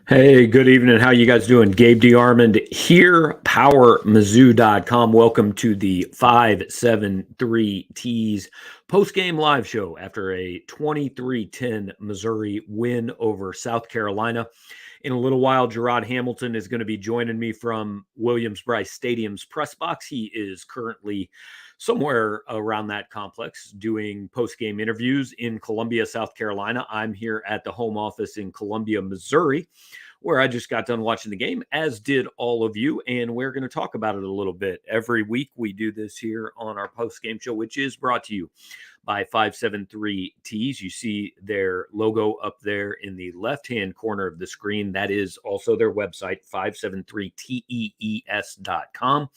Hey, good evening. How you guys doing? Gabe DeArmond here, PowerMizzou.com. Welcome to the 573 T's post-game live show after a 23-10 Missouri win over South Carolina. In a little while, Jarod Hamilton is going to be joining me from Williams-Brice Stadium's press box. He is currently somewhere around that complex doing post-game interviews in Columbia, South Carolina. I'm here at the home office in Columbia, Missouri, where I just got done watching the game, as did all of you, and we're going to talk about it a little bit. Every week we do this here on our post-game show, which is brought to you by 573 Tees. You see their logo up there in the left-hand corner of the screen. That is also their website, 573tees.com.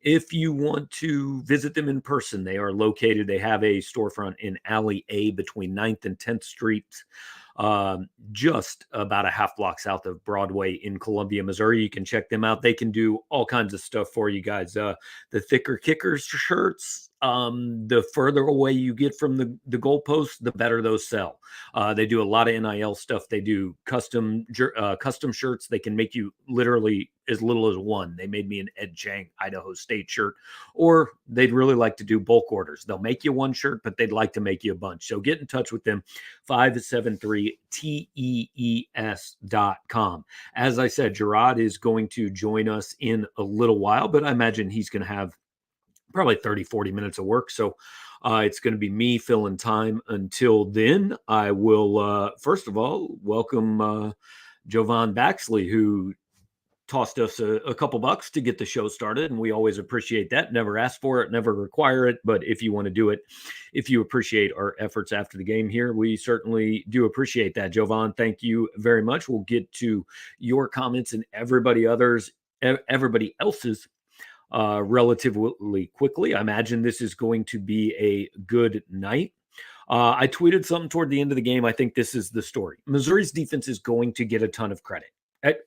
If you want to visit them in person, they are located, they have a storefront in Alley A between 9th and 10th Streets, just about a half block south of Broadway in Columbia, Missouri. You can check them out. They can do all kinds of stuff for you guys. The thicker kickers shirts, the further away you get from the goalpost, the better those sell. They do a lot of NIL stuff. They do custom shirts. They can make you literally as little as one. They made me an Ed Chang Idaho State shirt, or they'd really like to do bulk orders. They'll make you one shirt, but they'd like to make you a bunch. So get in touch with them, 573tees.com. As I said, Jarod is going to join us in a little while, but I imagine he's going to have probably 30, 40 minutes of work. So it's going to be me filling time until then. I will, first of all, welcome Jovan Baxley, who tossed us a couple bucks to get the show started, and we always appreciate that. Never ask for it, never require it, but if you want to do it, if you appreciate our efforts after the game here, we certainly do appreciate that. Jovan, thank you very much. We'll get to your comments and everybody else's relatively quickly. I imagine this is going to be a good night. I tweeted something toward the end of the game. I think this is the story. Missouri's defense is going to get a ton of credit.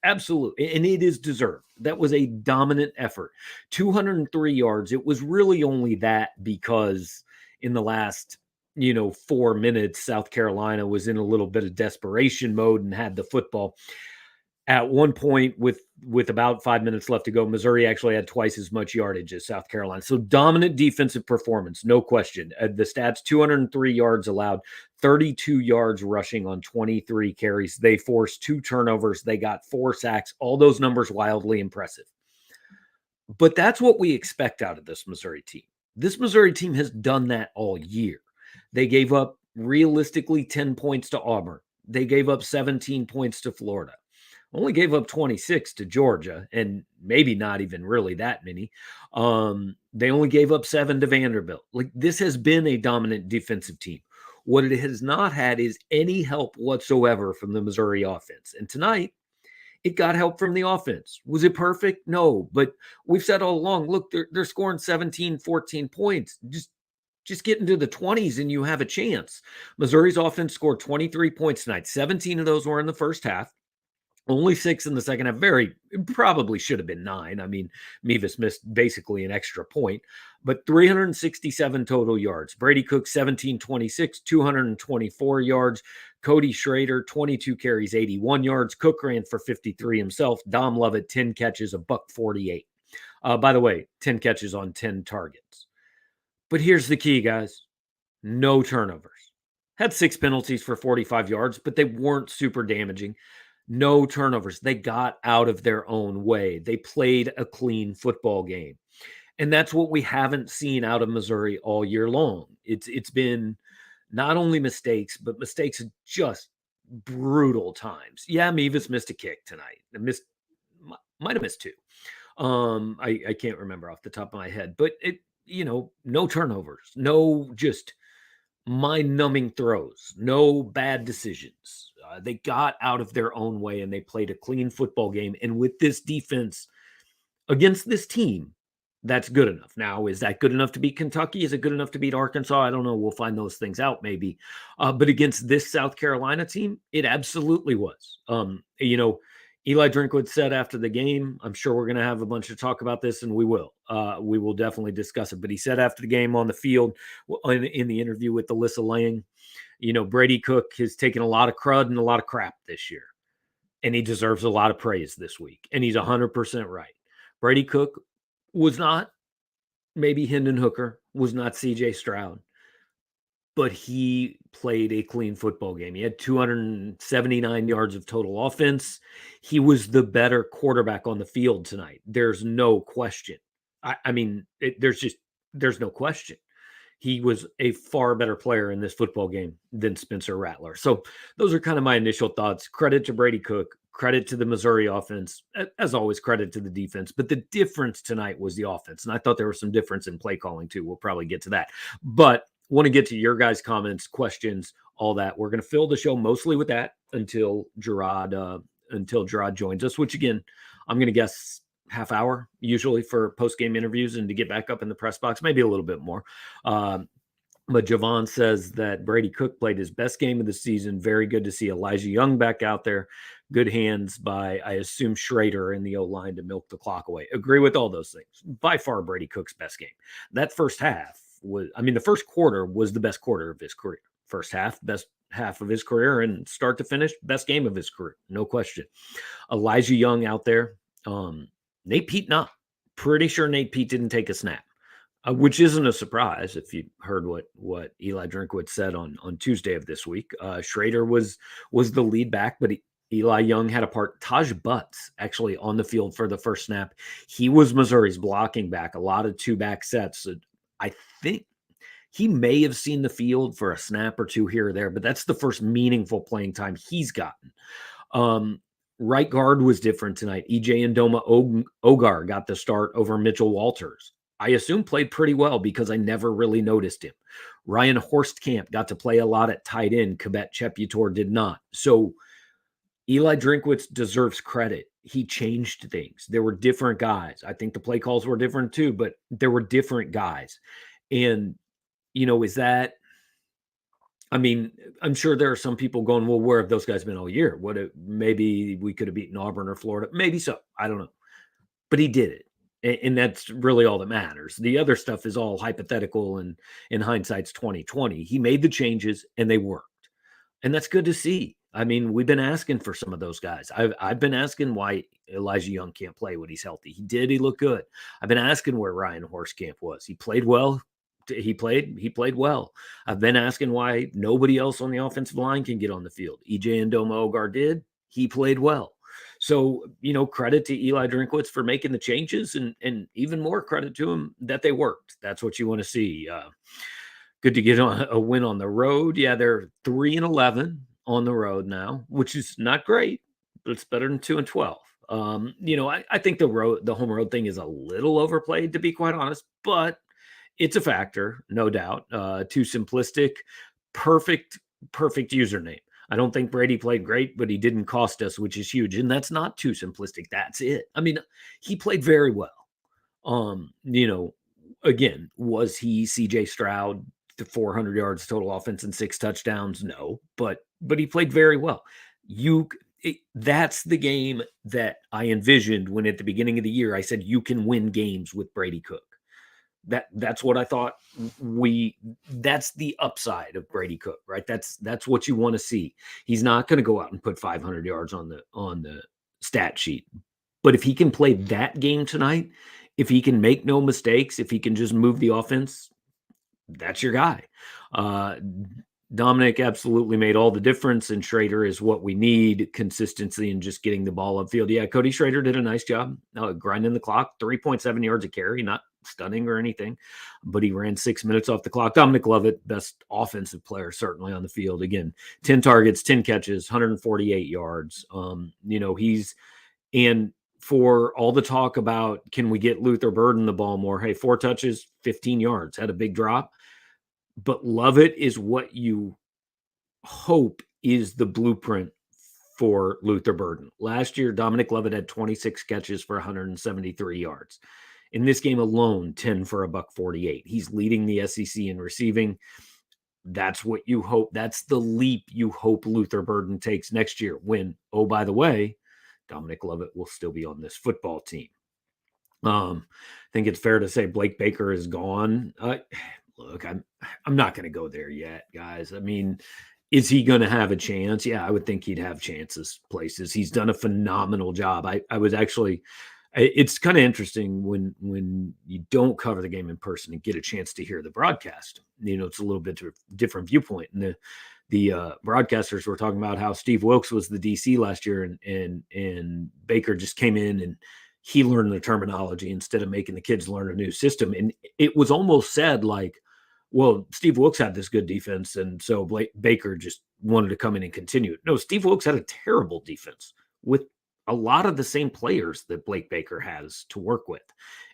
Absolutely. And it is deserved. That was a dominant effort. 203 yards. It was really only that because in the last 4 minutes, South Carolina was in a little bit of desperation mode and had the football. At one point, with about 5 minutes left to go, Missouri actually had twice as much yardage as South Carolina. So dominant defensive performance, no question. The stats: 203 yards allowed, 32 yards rushing on 23 carries. They forced 2 turnovers. They got 4 sacks. All those numbers wildly impressive. But that's what we expect out of this Missouri team. This Missouri team has done that all year. They gave up realistically 10 points to Auburn. They gave up 17 points to Florida. Only gave up 26 to Georgia, and maybe not even really that many. They only gave up 7 to Vanderbilt. Like, this has been a dominant defensive team. What it has not had is any help whatsoever from the Missouri offense. And tonight, it got help from the offense. Was it perfect? No, but we've said all along, look, they're scoring 17, 14 points. Just get into the 20s and you have a chance. Missouri's offense scored 23 points tonight. 17 of those were in the first half. Only 6 in the second half. Probably should have been 9. I mean, Mevis missed basically an extra point, but 367 total yards. Brady Cook, 17-26, 224 yards. Cody Schrader, 22 carries, 81 yards. Cook ran for 53 himself. Dom Lovett, 10 catches, $148. By the way, 10 catches on 10 targets. But here's the key, guys. No turnovers. Had 6 penalties for 45 yards, but they weren't super damaging. No turnovers. They got out of their own way. They played a clean football game. And that's what we haven't seen out of Missouri all year long. It's been not only mistakes, but mistakes at just brutal times. Yeah, Mevis missed a kick tonight. Might have missed 2. I can't remember off the top of my head, but no turnovers, no just mind-numbing throws, no bad decisions. They got out of their own way and they played a clean football game. And with this defense against this team, that's good enough. Now, is that good enough to beat Kentucky? Is it good enough to beat Arkansas? I don't know. We'll find those things out maybe. But against this South Carolina team, it absolutely was. Eli Drinkwood said after the game, I'm sure we're going to have a bunch of talk about this, and we will. We will definitely discuss it. But he said after the game on the field, in the interview with Alyssa Lang, Brady Cook has taken a lot of crud and a lot of crap this year. and he deserves a lot of praise this week. And he's 100% right. Brady Cook was not maybe Hendon Hooker, was not CJ Stroud, but he played a clean football game. He had 279 yards of total offense. He was the better quarterback on the field tonight. There's no question. I mean, there's no question. He was a far better player in this football game than Spencer Rattler. So those are kind of my initial thoughts. Credit to Brady Cook, credit to the Missouri offense, as always, credit to the defense. But the difference tonight was the offense. And I thought there was some difference in play calling too. We'll probably get to that. But want to get to your guys' comments, questions, all that. We're going to fill the show mostly with that until Jarod joins us, which again, I'm going to guess half hour usually for post-game interviews and to get back up in the press box, maybe a little bit more. But Javon says that Brady Cook played his best game of the season. Very good to see Elijah Young back out there. Good hands by, I assume, Schrader in the O-line to milk the clock away. Agree with all those things. By far, Brady Cook's best game. That first half was, I mean, the first quarter was the best quarter of his career. First half, best half of his career, and start to finish, best game of his career. No question. Elijah Young out there. Nate Pete, not. Pretty sure Nate Pete didn't take a snap. Which isn't a surprise if you heard what Eli Drinkwitz said on Tuesday of this week. Schrader was the lead back, but Eli Young had a part. Taj Butts actually on the field for the first snap. He was Missouri's blocking back, a lot of two-back sets. I think he may have seen the field for a snap or two here or there, but that's the first meaningful playing time he's gotten. Right guard was different tonight. EJ Ndoma Ogar got the start over Mitchell Walters. I assume played pretty well because I never really noticed him. Ryan Horstkamp got to play a lot at tight end. Kibet Cheputor did not. So Eli Drinkwitz deserves credit. He changed things. There were different guys. I think the play calls were different too, but there were different guys. And, is that, I mean, I'm sure there are some people going, well, where have those guys been all year? Maybe we could have beaten Auburn or Florida. Maybe so. I don't know. But he did it. And that's really all that matters. The other stuff is all hypothetical, and in hindsight's 2020. He made the changes and they worked. And that's good to see. I mean, we've been asking for some of those guys. I've been asking why Elijah Young can't play when he's healthy. He did. He looked good. I've been asking where Ryan Horstkamp was. He played well. He played well. I've been asking why nobody else on the offensive line can get on the field. EJ Ndoma Ogar did. He played well. So, credit to Eli Drinkwitz for making the changes, and even more credit to him that they worked. That's what you want to see. Good to get a win on the road. Yeah, they're 3-11 on the road now, which is not great, but it's better than 2-12. I think the home road thing is a little overplayed, to be quite honest, but it's a factor, no doubt. Too simplistic. Perfect username. I don't think Brady played great, but he didn't cost us, which is huge. And that's not too simplistic. That's it. I mean, he played very well. Again, was he CJ Stroud, the 400 yards total offense and 6 touchdowns? No, but he played very well. That's the game that I envisioned when at the beginning of the year I said you can win games with Brady Cook. That's what I thought. That's the upside of Brady Cook, right? That's what you want to see. He's not going to go out and put 500 yards on the stat sheet, but if he can play that game tonight, if he can make no mistakes, if he can just move the offense, that's your guy. Dominic absolutely made all the difference, and Schrader is what we need, consistency and just getting the ball upfield. Yeah, Cody Schrader did a nice job grinding the clock, 3.7 yards a carry, not stunning or anything, but he ran 6 minutes off the clock. Dominic Lovett, best offensive player certainly on the field. Again, 10 targets, 10 catches, 148 yards. And for all the talk about can we get Luther Burden the ball more? Hey, 4 touches, 15 yards, had a big drop. But Lovett is what you hope is the blueprint for Luther Burden. Last year, Dominic Lovett had 26 catches for 173 yards. In this game alone, 10 for $148. He's leading the SEC in receiving. That's what you hope. That's the leap you hope Luther Burden takes next year when, oh, by the way, Dominic Lovett will still be on this football team. I think it's fair to say Blake Baker is gone. Look, I'm not going to go there yet, guys. I mean, Is he going to have a chance? Yeah, I would think he'd have chances places. He's done a phenomenal job. I was actually, it's kind of interesting when you don't cover the game in person and get a chance to hear the broadcast. It's a little bit different viewpoint. And the broadcasters were talking about how Steve Wilkes was the DC last year, and Baker just came in and he learned the terminology instead of making the kids learn a new system. And it was almost said like, well, Steve Wilkes had this good defense, and so Baker just wanted to come in and continue. No, Steve Wilkes had a terrible defense with a lot of the same players that Blake Baker has to work with.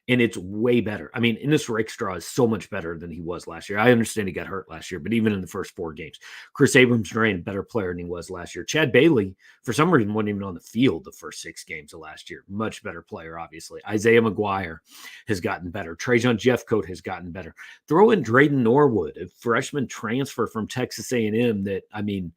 And it's way better. I mean, Ennis Rakestraw is so much better than he was last year. I understand he got hurt last year, but even in the first 4 games, Chris Abrams-Drain, a better player than he was last year. Chad Bailey, for some reason, wasn't even on the field the first 6 games of last year. Much better player, obviously. Isaiah McGuire has gotten better. Trajan Jeffcoat has gotten better. Throw in Drayden Norwood, a freshman transfer from Texas A&M that, I mean,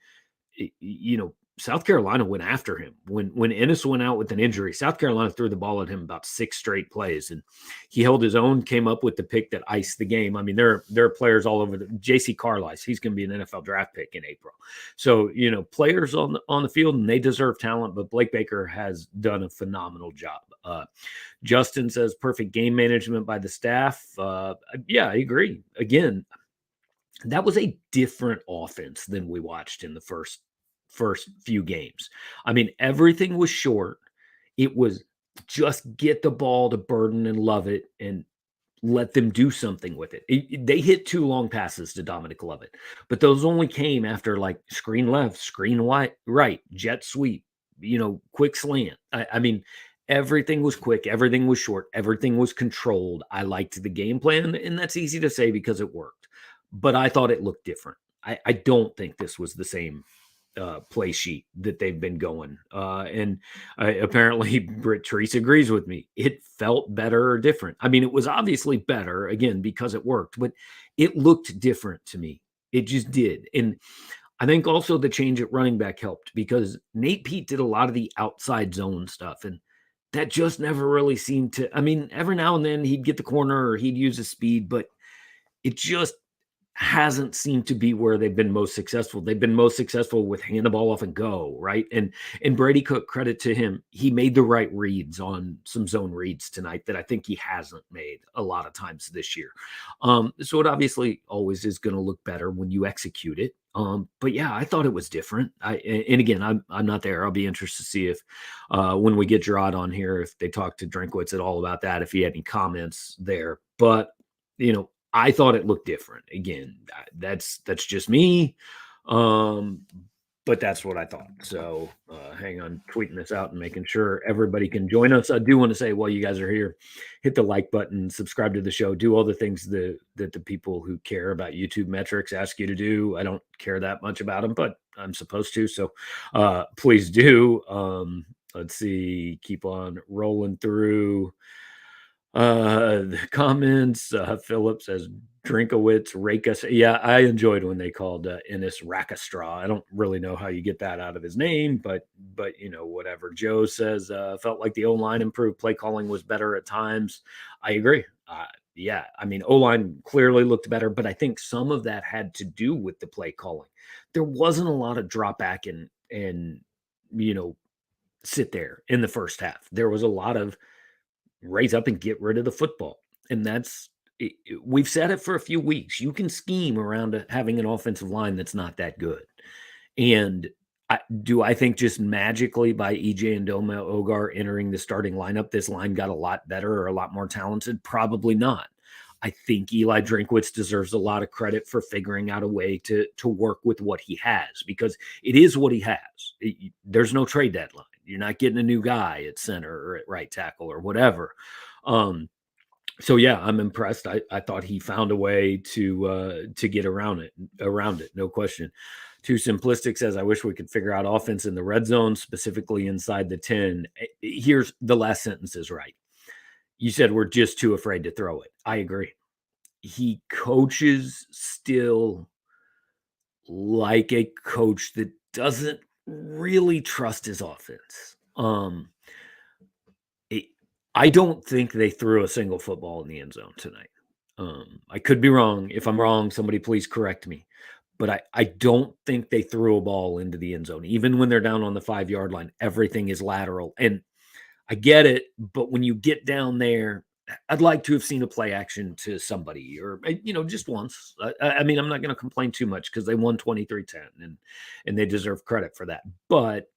South Carolina went after him. When Ennis went out with an injury, South Carolina threw the ball at him about 6 straight plays, and he held his own, came up with the pick that iced the game. I mean, there are players all over. J.C. Carlisle, he's going to be an NFL draft pick in April. So, players on the field, and they deserve talent, but Blake Baker has done a phenomenal job. Justin says perfect game management by the staff. Yeah, I agree. Again, that was a different offense than we watched in the first few games. I mean, everything was short. It was just get the ball to Burden and Lovett and let them do something with it. They hit 2 long passes to Dominic Lovett, but those only came after like screen left, screen right, jet sweep, quick slant. I mean, everything was quick, everything was short, everything was controlled. I liked the game plan, and that's easy to say because it worked, but I thought it looked different. I don't think this was the same play sheet that they've been going. And apparently Britt Treese agrees with me. It felt better or different. I mean, it was obviously better, again, because it worked, but it looked different to me. It just did. And I think also the change at running back helped because Nate Pete did a lot of the outside zone stuff. And that just never really seemed to, I mean, every now and then he'd get the corner or he'd use his speed, but it just hasn't seemed to be where they've been most successful. They've been most successful with hand the ball off and go, right? And Brady Cook, credit to him, he made the right reads on some zone reads tonight that I think he hasn't made a lot of times this year. So it obviously always is going to look better when you execute it. But yeah, I thought it was different. And again, I'm not there. I'll be interested to see if when we get Jarod on here, if they talk to Drinkwitz at all about that, if he had any comments there. But I thought it looked different. Again, that's just me. But that's what I thought. So hang on, tweeting this out and making sure everybody can join us. I do want to say while you guys are here, hit the like button, subscribe to the show, do all the things that the people who care about YouTube metrics ask you to do. I don't care that much about them, but I'm supposed to. So please do. Let's see, keep on rolling through. The comments, Philip says Drinkowitz, Rakus. Yeah, I enjoyed when they called Ennis Rakestraw. I don't really know how you get that out of his name, but whatever. Joe says felt like the O-line improved. Play calling was better at times. I agree. Yeah, I mean, O-line clearly looked better, but I think some of that had to do with the play calling. There wasn't a lot of drop back and sit there in the first half. There was a lot of raise up and get rid of the football. And we've said it for a few weeks. You can scheme around having an offensive line that's not that good. And I think just magically by EJ and Doma Ogar entering the starting lineup, this line got a lot better or a lot more talented? Probably not. I think Eli Drinkwitz deserves a lot of credit for figuring out a way to work with what he has, because it is what he has. There's no trade deadline. You're not getting a new guy at center or at right tackle or whatever. So yeah, I'm impressed. I thought he found a way to get around it. No question. Too Simplistic says, I wish we could figure out offense in the red zone, specifically inside the 10. Here's the last sentence is right. You said we're just too afraid to throw it. I agree. He coaches still like a coach that doesn't really trust his offense. I don't think they threw a single football in the end zone tonight. I could be wrong. If I'm wrong, somebody please correct me. but I don't think they threw a ball into the end zone. Even when they're down on the 5-yard line, everything is lateral. And I get it, but when you get down there, I'd like to have seen a play action to somebody or, just once. I mean, I'm not going to complain too much because they won 23-10 and they deserve credit for that. But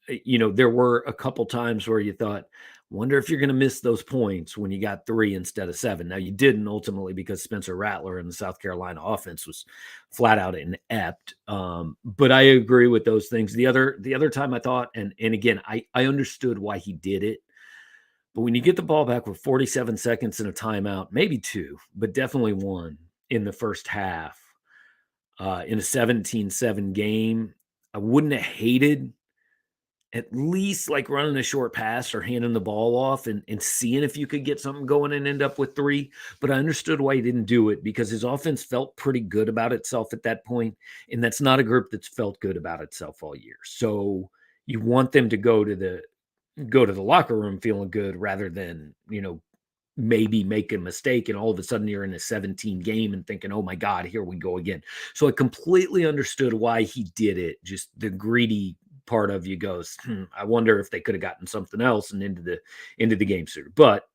there were a couple times where you thought, wonder if you're going to miss those points when you got 3 instead of 7. Now you didn't ultimately because Spencer Rattler and the South Carolina offense was flat out inept. But I agree with those things. The other time I thought, and again, I understood why he did it. But when you get the ball back with 47 seconds and a timeout, maybe 2, but definitely 1 in the first half, in a 17-7 game, I wouldn't have hated at least like running a short pass or handing the ball off and seeing if you could get something going and end up with 3. But I understood why he didn't do it because his offense felt pretty good about itself at that point. And that's not a group that's felt good about itself all year. So you want them to go to the locker room feeling good rather than, maybe make a mistake and all of a sudden you're in a 17 game and thinking, oh my God, here we go again. So I completely understood why he did it. Just the greedy part of you goes, I wonder if they could have gotten something else and into the game sooner. But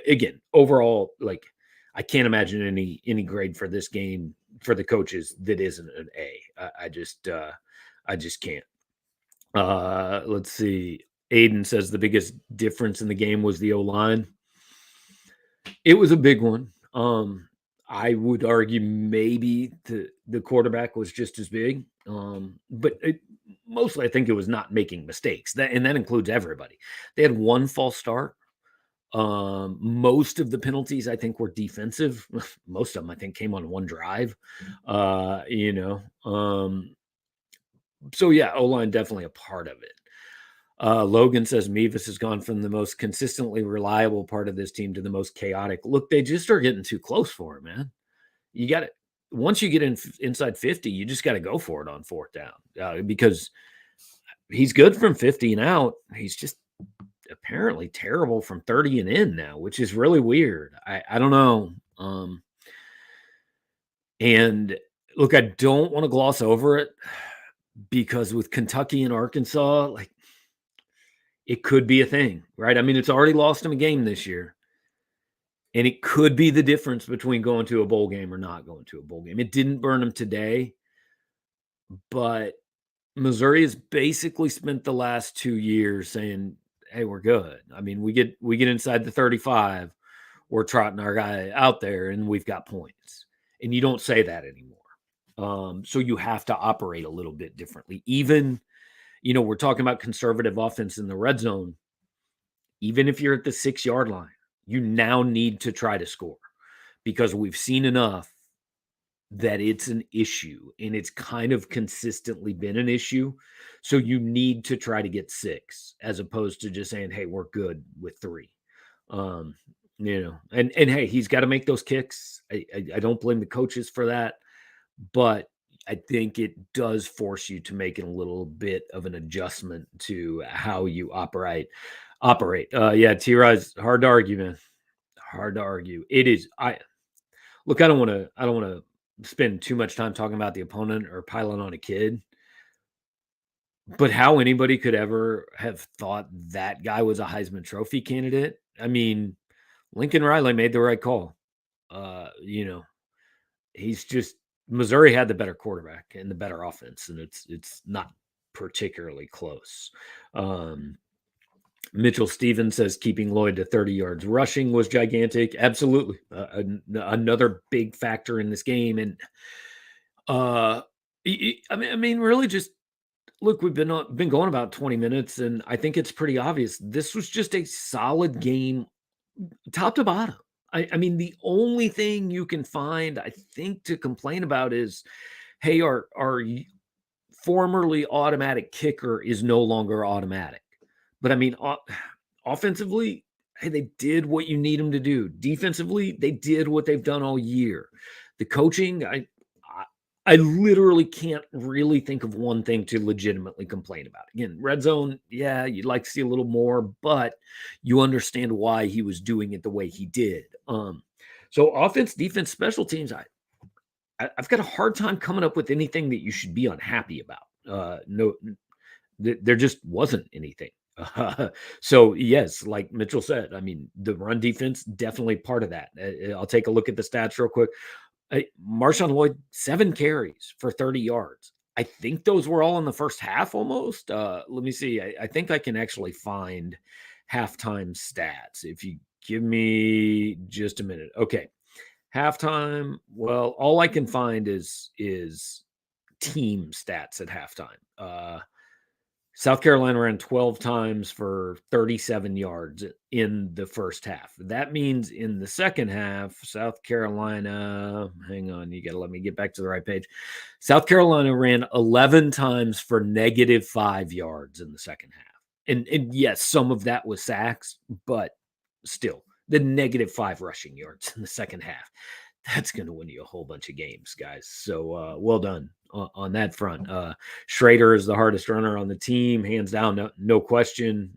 again, overall, like I can't imagine any grade for this game for the coaches that isn't an A. I just can't. Let's see. Aiden says the biggest difference in the game was the O-line. It was a big one. I would argue maybe the quarterback was just as big. But mostly I think it was not making mistakes. That includes everybody. They had 1 false start. Most of the penalties I think were defensive. Most of them I think came on 1 drive. So yeah, O-line definitely a part of it. Logan says Mevis has gone from the most consistently reliable part of this team to the most chaotic. Look, they just are getting too close for him, man. You got it. Once you get inside 50, you just got to go for it on 4th down because he's good from 50 and out. He's just apparently terrible from 30 and in now, which is really weird. I don't know. And look, I don't want to gloss over it because with Kentucky and Arkansas, like, it could be a thing, right? I mean, it's already lost him a game this year. And it could be the difference between going to a bowl game or not going to a bowl game. It didn't burn him today, but Missouri has basically spent the last 2 years saying, hey, we're good. I mean, we get inside the 35, we're trotting our guy out there and we've got points. And you don't say that anymore. So you have to operate a little bit differently. Even, we're talking about conservative offense in the red zone. Even if you're at the 6-yard line, you now need to try to score because we've seen enough that it's an issue and it's kind of consistently been an issue. So you need to try to get 6 as opposed to just saying, hey, we're good with 3. And hey, he's got to make those kicks. I don't blame the coaches for that, but I think it does force you to make a little bit of an adjustment to how you operate. Yeah, T-Rise, hard to argue, man. Hard to argue. It is. I don't want to spend too much time talking about the opponent or piling on a kid. But how anybody could ever have thought that guy was a Heisman Trophy candidate? I mean, Lincoln Riley made the right call. He's just Missouri had the better quarterback and the better offense, and it's not particularly close. Mitchell Stevens says keeping Lloyd to 30 yards rushing was gigantic. Absolutely. Another big factor in this game. And I mean, really just look, we've been going about 20 minutes, and I think it's pretty obvious. This was just a solid game, top to bottom. I mean, the only thing you can find, I think, to complain about is, hey, our formerly automatic kicker is no longer automatic. But I mean, offensively, hey, they did what you need them to do. Defensively, they did what they've done all year. The coaching, I literally can't really think of one thing to legitimately complain about. Again, red zone, yeah, you'd like to see a little more, but you understand why he was doing it the way he did. So offense, defense, special teams, I've got a hard time coming up with anything that you should be unhappy about. No, there just wasn't anything. So yes, like Mitchell said, I mean, the run defense definitely part of that. I'll take a look at the stats real quick. Marshawn Lloyd, 7 carries for 30 yards. I think those were all in the first half almost. Let me see. I think I can actually find halftime stats if you give me just a minute. Okay. Halftime. Well, all I can find is team stats at halftime. South Carolina ran 12 times for 37 yards in the first half. That means in the second half, South Carolina, hang on, you got to let me get back to the right page. South Carolina ran 11 times for -5 yards in the second half. And yes, some of that was sacks, but still, the -5 rushing yards in the second half. That's going to win you a whole bunch of games, guys. So well done on that front. Schrader is the hardest runner on the team, hands down, no question.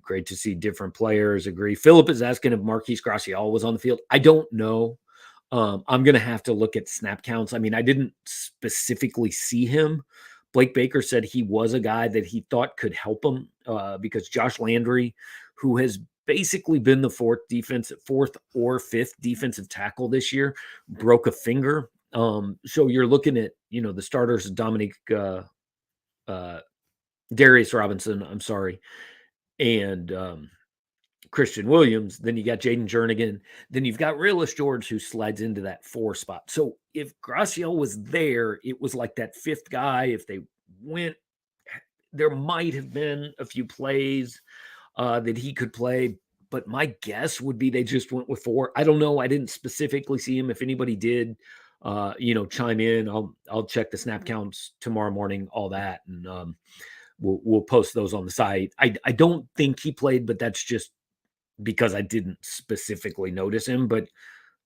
Great to see different players agree. Philip is asking if Marquise Gracial was on the field. I don't know. I'm going to have to look at snap counts. I mean, I didn't specifically see him. Blake Baker said he was a guy that he thought could help him because Josh Landry, who has basically been the fourth or fifth defensive tackle this year, broke a finger. So you're looking at, the starters, Darius Robinson, I'm sorry, and Christian Williams. Then you got Jaden Jernigan. Then you've got Realist George, who slides into that 4 spot. So if Graciel was there, it was like that 5th guy. If they went, there might have been a few plays that he could play. But my guess would be they just went with 4. I don't know. I didn't specifically see him. If anybody did, chime in. I'll check the snap counts tomorrow morning, all that, and we'll post those on the site. I don't think he played, but that's just because I didn't specifically notice him. But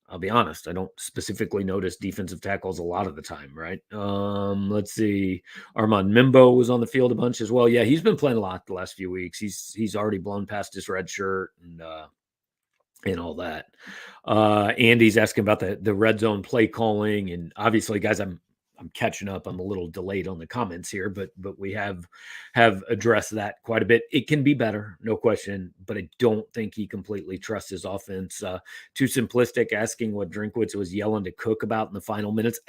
I'll be honest, I don't specifically notice defensive tackles a lot of the time, right? Let's see. Armand Mimbo was on the field a bunch as well. Yeah, he's been playing a lot the last few weeks. He's already blown past his red shirt and all that. Andy's asking about the red zone play calling, and obviously, guys, I'm catching up. I'm a little delayed on the comments here, but we have addressed that quite a bit. It can be better, no question, but I don't think he completely trusts his offense. Too simplistic, asking what Drinkwitz was yelling to Cook about in the final minutes.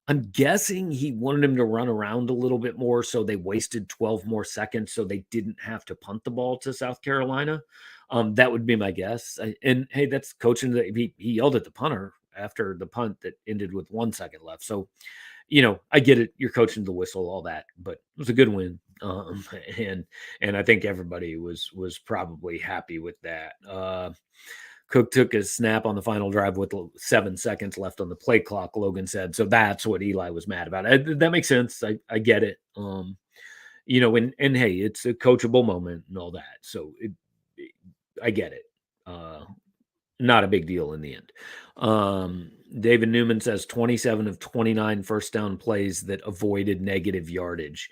I'm guessing he wanted him to run around a little bit more, so they wasted 12 more seconds, so they didn't have to punt the ball to South Carolina. That would be my guess. And hey, that's coaching. He yelled at the punter after the punt that ended with 1 second left. So, I get it. You're coaching the whistle, all that, but it was a good win. And I think everybody was probably happy with that. Cook took his snap on the final drive with 7 seconds left on the play clock, Logan said. So that's what Eli was mad about. That makes sense. I get it. And hey, it's a coachable moment and all that. So I get it. Not a big deal in the end. David Newman says 27 of 29 first down plays that avoided negative yardage.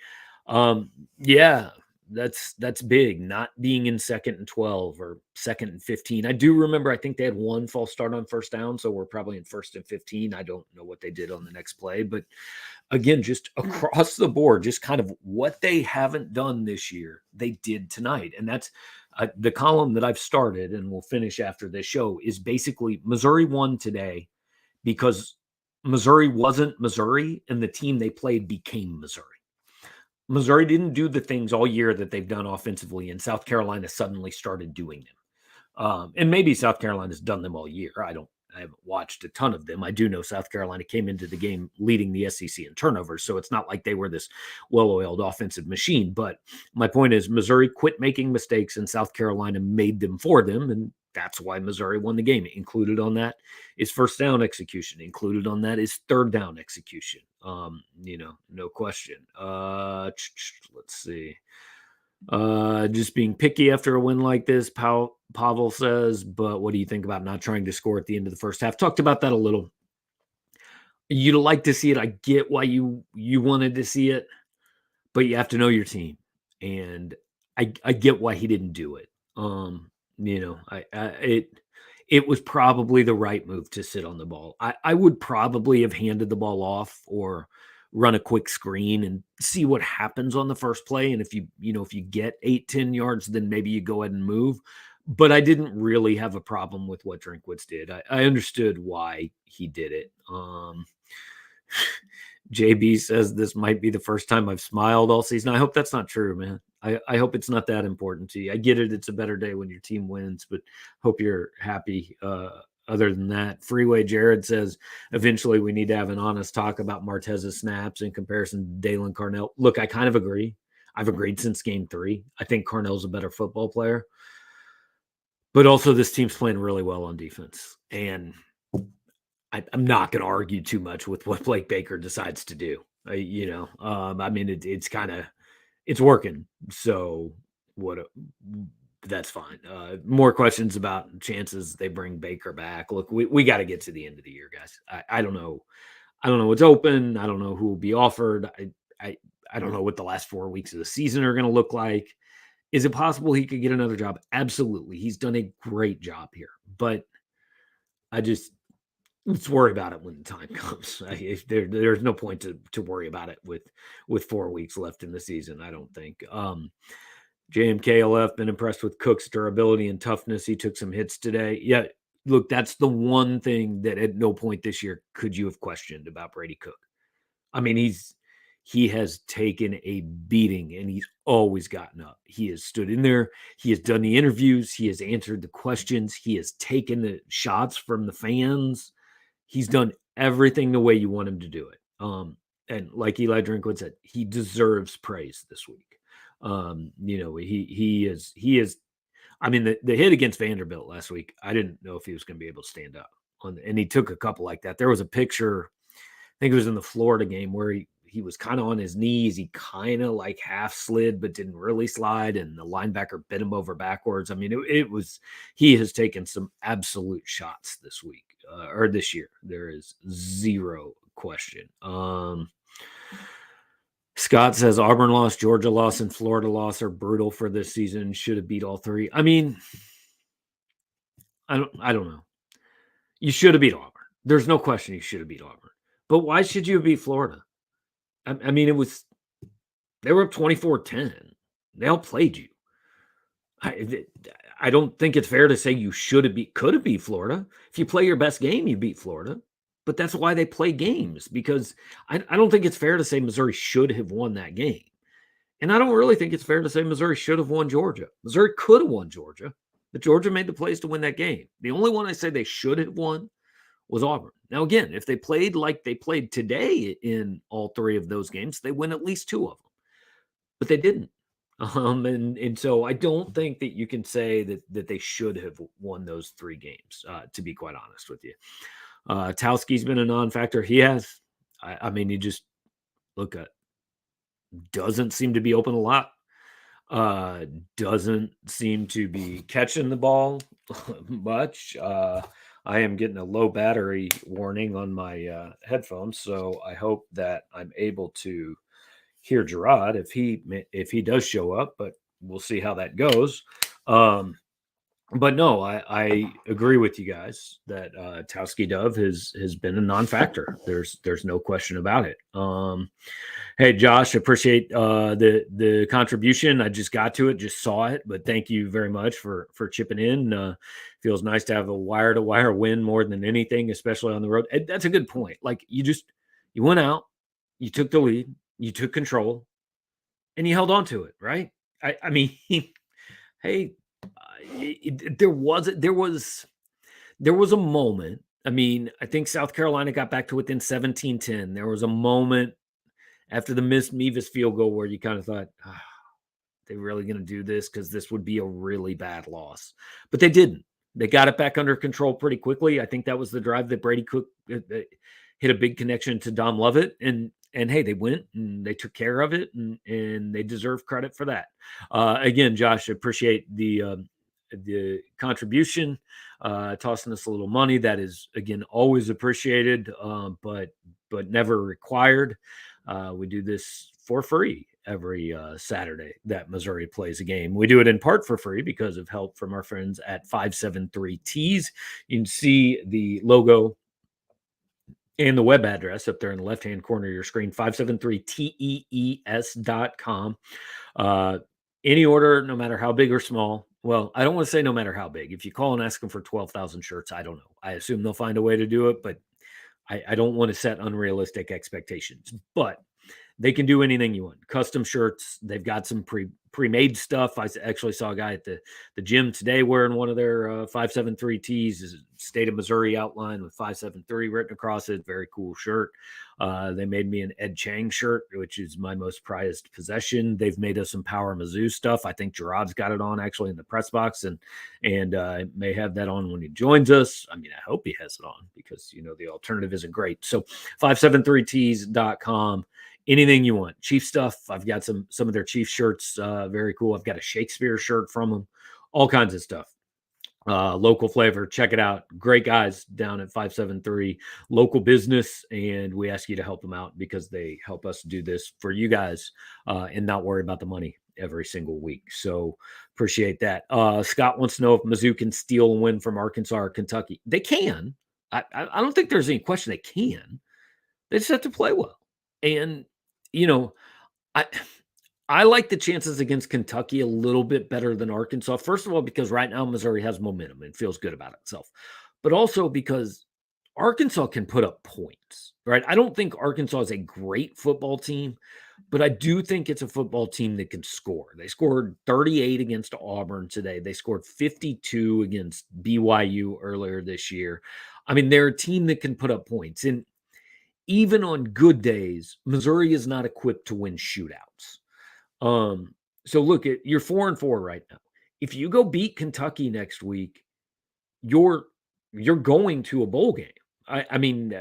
Yeah, that's big. Not being in 2nd and 12 or 2nd and 15. I do remember, I think they had 1 false start on first down, so we're probably in 1st and 15. I don't know what they did on the next play, but again, just across the board, just kind of what they haven't done this year, they did tonight. And that's the column that I've started, and we'll finish after this show, is basically Missouri won today because Missouri wasn't Missouri, and the team they played became Missouri. Missouri didn't do the things all year that they've done offensively, and South Carolina suddenly started doing them. And maybe South Carolina's done them all year. I haven't watched a ton of them. I do know South Carolina came into the game leading the SEC in turnovers, so it's not like they were this well-oiled offensive machine. But my point is Missouri quit making mistakes, and South Carolina made them for them, and that's why Missouri won the game. Included on that is first down execution. Included on that is third down execution. No question. Let's see. Just being picky after a win like this, Pavel says, but what do you think about not trying to score at the end of the first half? Talked about that a little. You'd like to see it. I get why you wanted to see it, but you have to know your team. And I get why he didn't do it. it was probably the right move to sit on the ball. I would probably have handed the ball off or run a quick screen and see what happens on the first play. And if if you get 8-10 yards, then maybe you go ahead and move. But I didn't really have a problem with what Drinkwitz did. I understood why he did it. JB says this might be the first time I've smiled all season. I hope that's not true, man. I hope it's not that important to you. I get it. It's a better day when your team wins, but hope you're happy. Other than that, Freeway Jarod says eventually we need to have an honest talk about Martez's snaps in comparison to Dalen Carnell. Look, I kind of agree. I've agreed since game 3. I think Carnell's a better football player, but also this team's playing really well on defense. And I'm not going to argue too much with what Blake Baker decides to do. I mean, it's kind of, it's working. So that's fine. More questions about chances they bring Baker back. Look, we got to get to the end of the year, guys. I don't know. I don't know what's open. I don't know who will be offered. I don't know what the last 4 weeks of the season are going to look like. Is it possible he could get another job? Absolutely. He's done a great job here, but let's worry about it when the time comes. There's no point to worry about it with 4 weeks left in the season, I don't think. JMKLF, been impressed with Cook's durability and toughness. He took some hits today. Yeah, look, that's the one thing that at no point this year could you have questioned about Brady Cook. I mean, he has taken a beating and he's always gotten up. He has stood in there. He has done the interviews. He has answered the questions. He has taken the shots from the fans. He's done everything the way you want him to do it. And like Eli Drinkwitz said, he deserves praise this week. He is. I mean, the hit against Vanderbilt last week, I didn't know if he was going to be able to stand up and he took a couple like that. There was a picture, I think it was in the Florida game, where he was kind of on his knees. He kind of like half slid, but didn't really slide. And the linebacker bit him over backwards. I mean, he has taken some absolute shots this week or this year. There is zero question. Scott says Auburn loss, Georgia loss, and Florida loss are brutal for this season. Should have beat all 3. I mean, I don't know. You should have beat Auburn. There's no question you should have beat Auburn. But why should you beat Florida? I mean, they were up 24-10. They outplayed you. I don't think it's fair to say you could have beat Florida. If you play your best game, you beat Florida. But that's why they play games, because I don't think it's fair to say Missouri should have won that game. And I don't really think it's fair to say Missouri should have won Georgia. Missouri could have won Georgia, but Georgia made the plays to win that game. The only one I say they should have won was Auburn. Now, again, if they played like they played today in all 3 of those games, they win at least 2 of them. But they didn't. And so I don't think that you can say that they should have won those 3 games, to be quite honest with you. Tauski's been a non-factor. He has. I mean, he just doesn't seem to be open a lot. Doesn't seem to be catching the ball much. I am getting a low battery warning on my headphones, so I hope that I'm able to hear Jarod if he does show up, but we'll see how that goes. But no, I agree with you guys that Tauski Dove has been a non-factor. There's no question about it. Hey, Josh, appreciate the contribution. I just got to it, just saw it, but thank you very much for chipping in. Feels nice to have a wire-to-wire win more than anything, especially on the road. And that's a good point. Like you went out, you took the lead, you took control, and you held on to it, right? I mean, hey. There was a moment. I mean, I think South Carolina got back to within 17-10. There was a moment after the missed Mevis field goal where you kind of thought, they're really going to do this, because this would be a really bad loss. But they didn't. They got it back under control pretty quickly. I think that was the drive that Brady Cook hit a big connection to Dom Lovett, and hey, they went and they took care of it, and they deserve credit for that. Again, Josh, appreciate the contribution, tossing us a little money. That is, again, always appreciated, but never required. We do this for free, every Saturday that Missouri plays a game. We do it in part for free because of help from our friends at 573 Tees. You can see the logo and the web address up there in the left-hand corner of your screen, 573tees.com. Any order, no matter how big or small. Well, I don't want to say no matter how big. If you call and ask them for 12,000 shirts, I don't know. I assume they'll find a way to do it, but I don't want to set unrealistic expectations. But they can do anything you want. Custom shirts. They've got some pre-made stuff. I actually saw a guy at the gym today wearing one of their 573 tees. Is state of Missouri outline with 573 written across it. Very cool shirt. They made me an Ed Chang shirt, which is my most prized possession. They've made us some Power Mizzou stuff. I think Jarod's got it on actually in the press box, and may have that on when he joins us. I mean, I hope he has it on because the alternative isn't great. So 573tees.com. Anything you want. Chief stuff. I've got some of their Chief shirts. Very cool. I've got a Shakespeare shirt from them. All kinds of stuff. Local flavor. Check it out. Great guys down at 573. Local business. And we ask you to help them out because they help us do this for you guys and not worry about the money every single week. So appreciate that. Scott wants to know if Mizzou can steal and win from Arkansas or Kentucky. They can. I don't think there's any question they can. They just have to play well. And I I like the chances against Kentucky a little bit better than Arkansas. First of all, because right now Missouri has momentum and feels good about itself, but also because Arkansas can put up points, right? I don't think Arkansas is a great football team, but I do think it's a football team that can score. They scored 38 against Auburn today. They scored 52 against BYU earlier this year. I mean, they're a team that can put up points. And even on good days, Missouri is not equipped to win shootouts. So look, you're 4-4 right now. If you go beat Kentucky next week, you're going to a bowl game. I mean,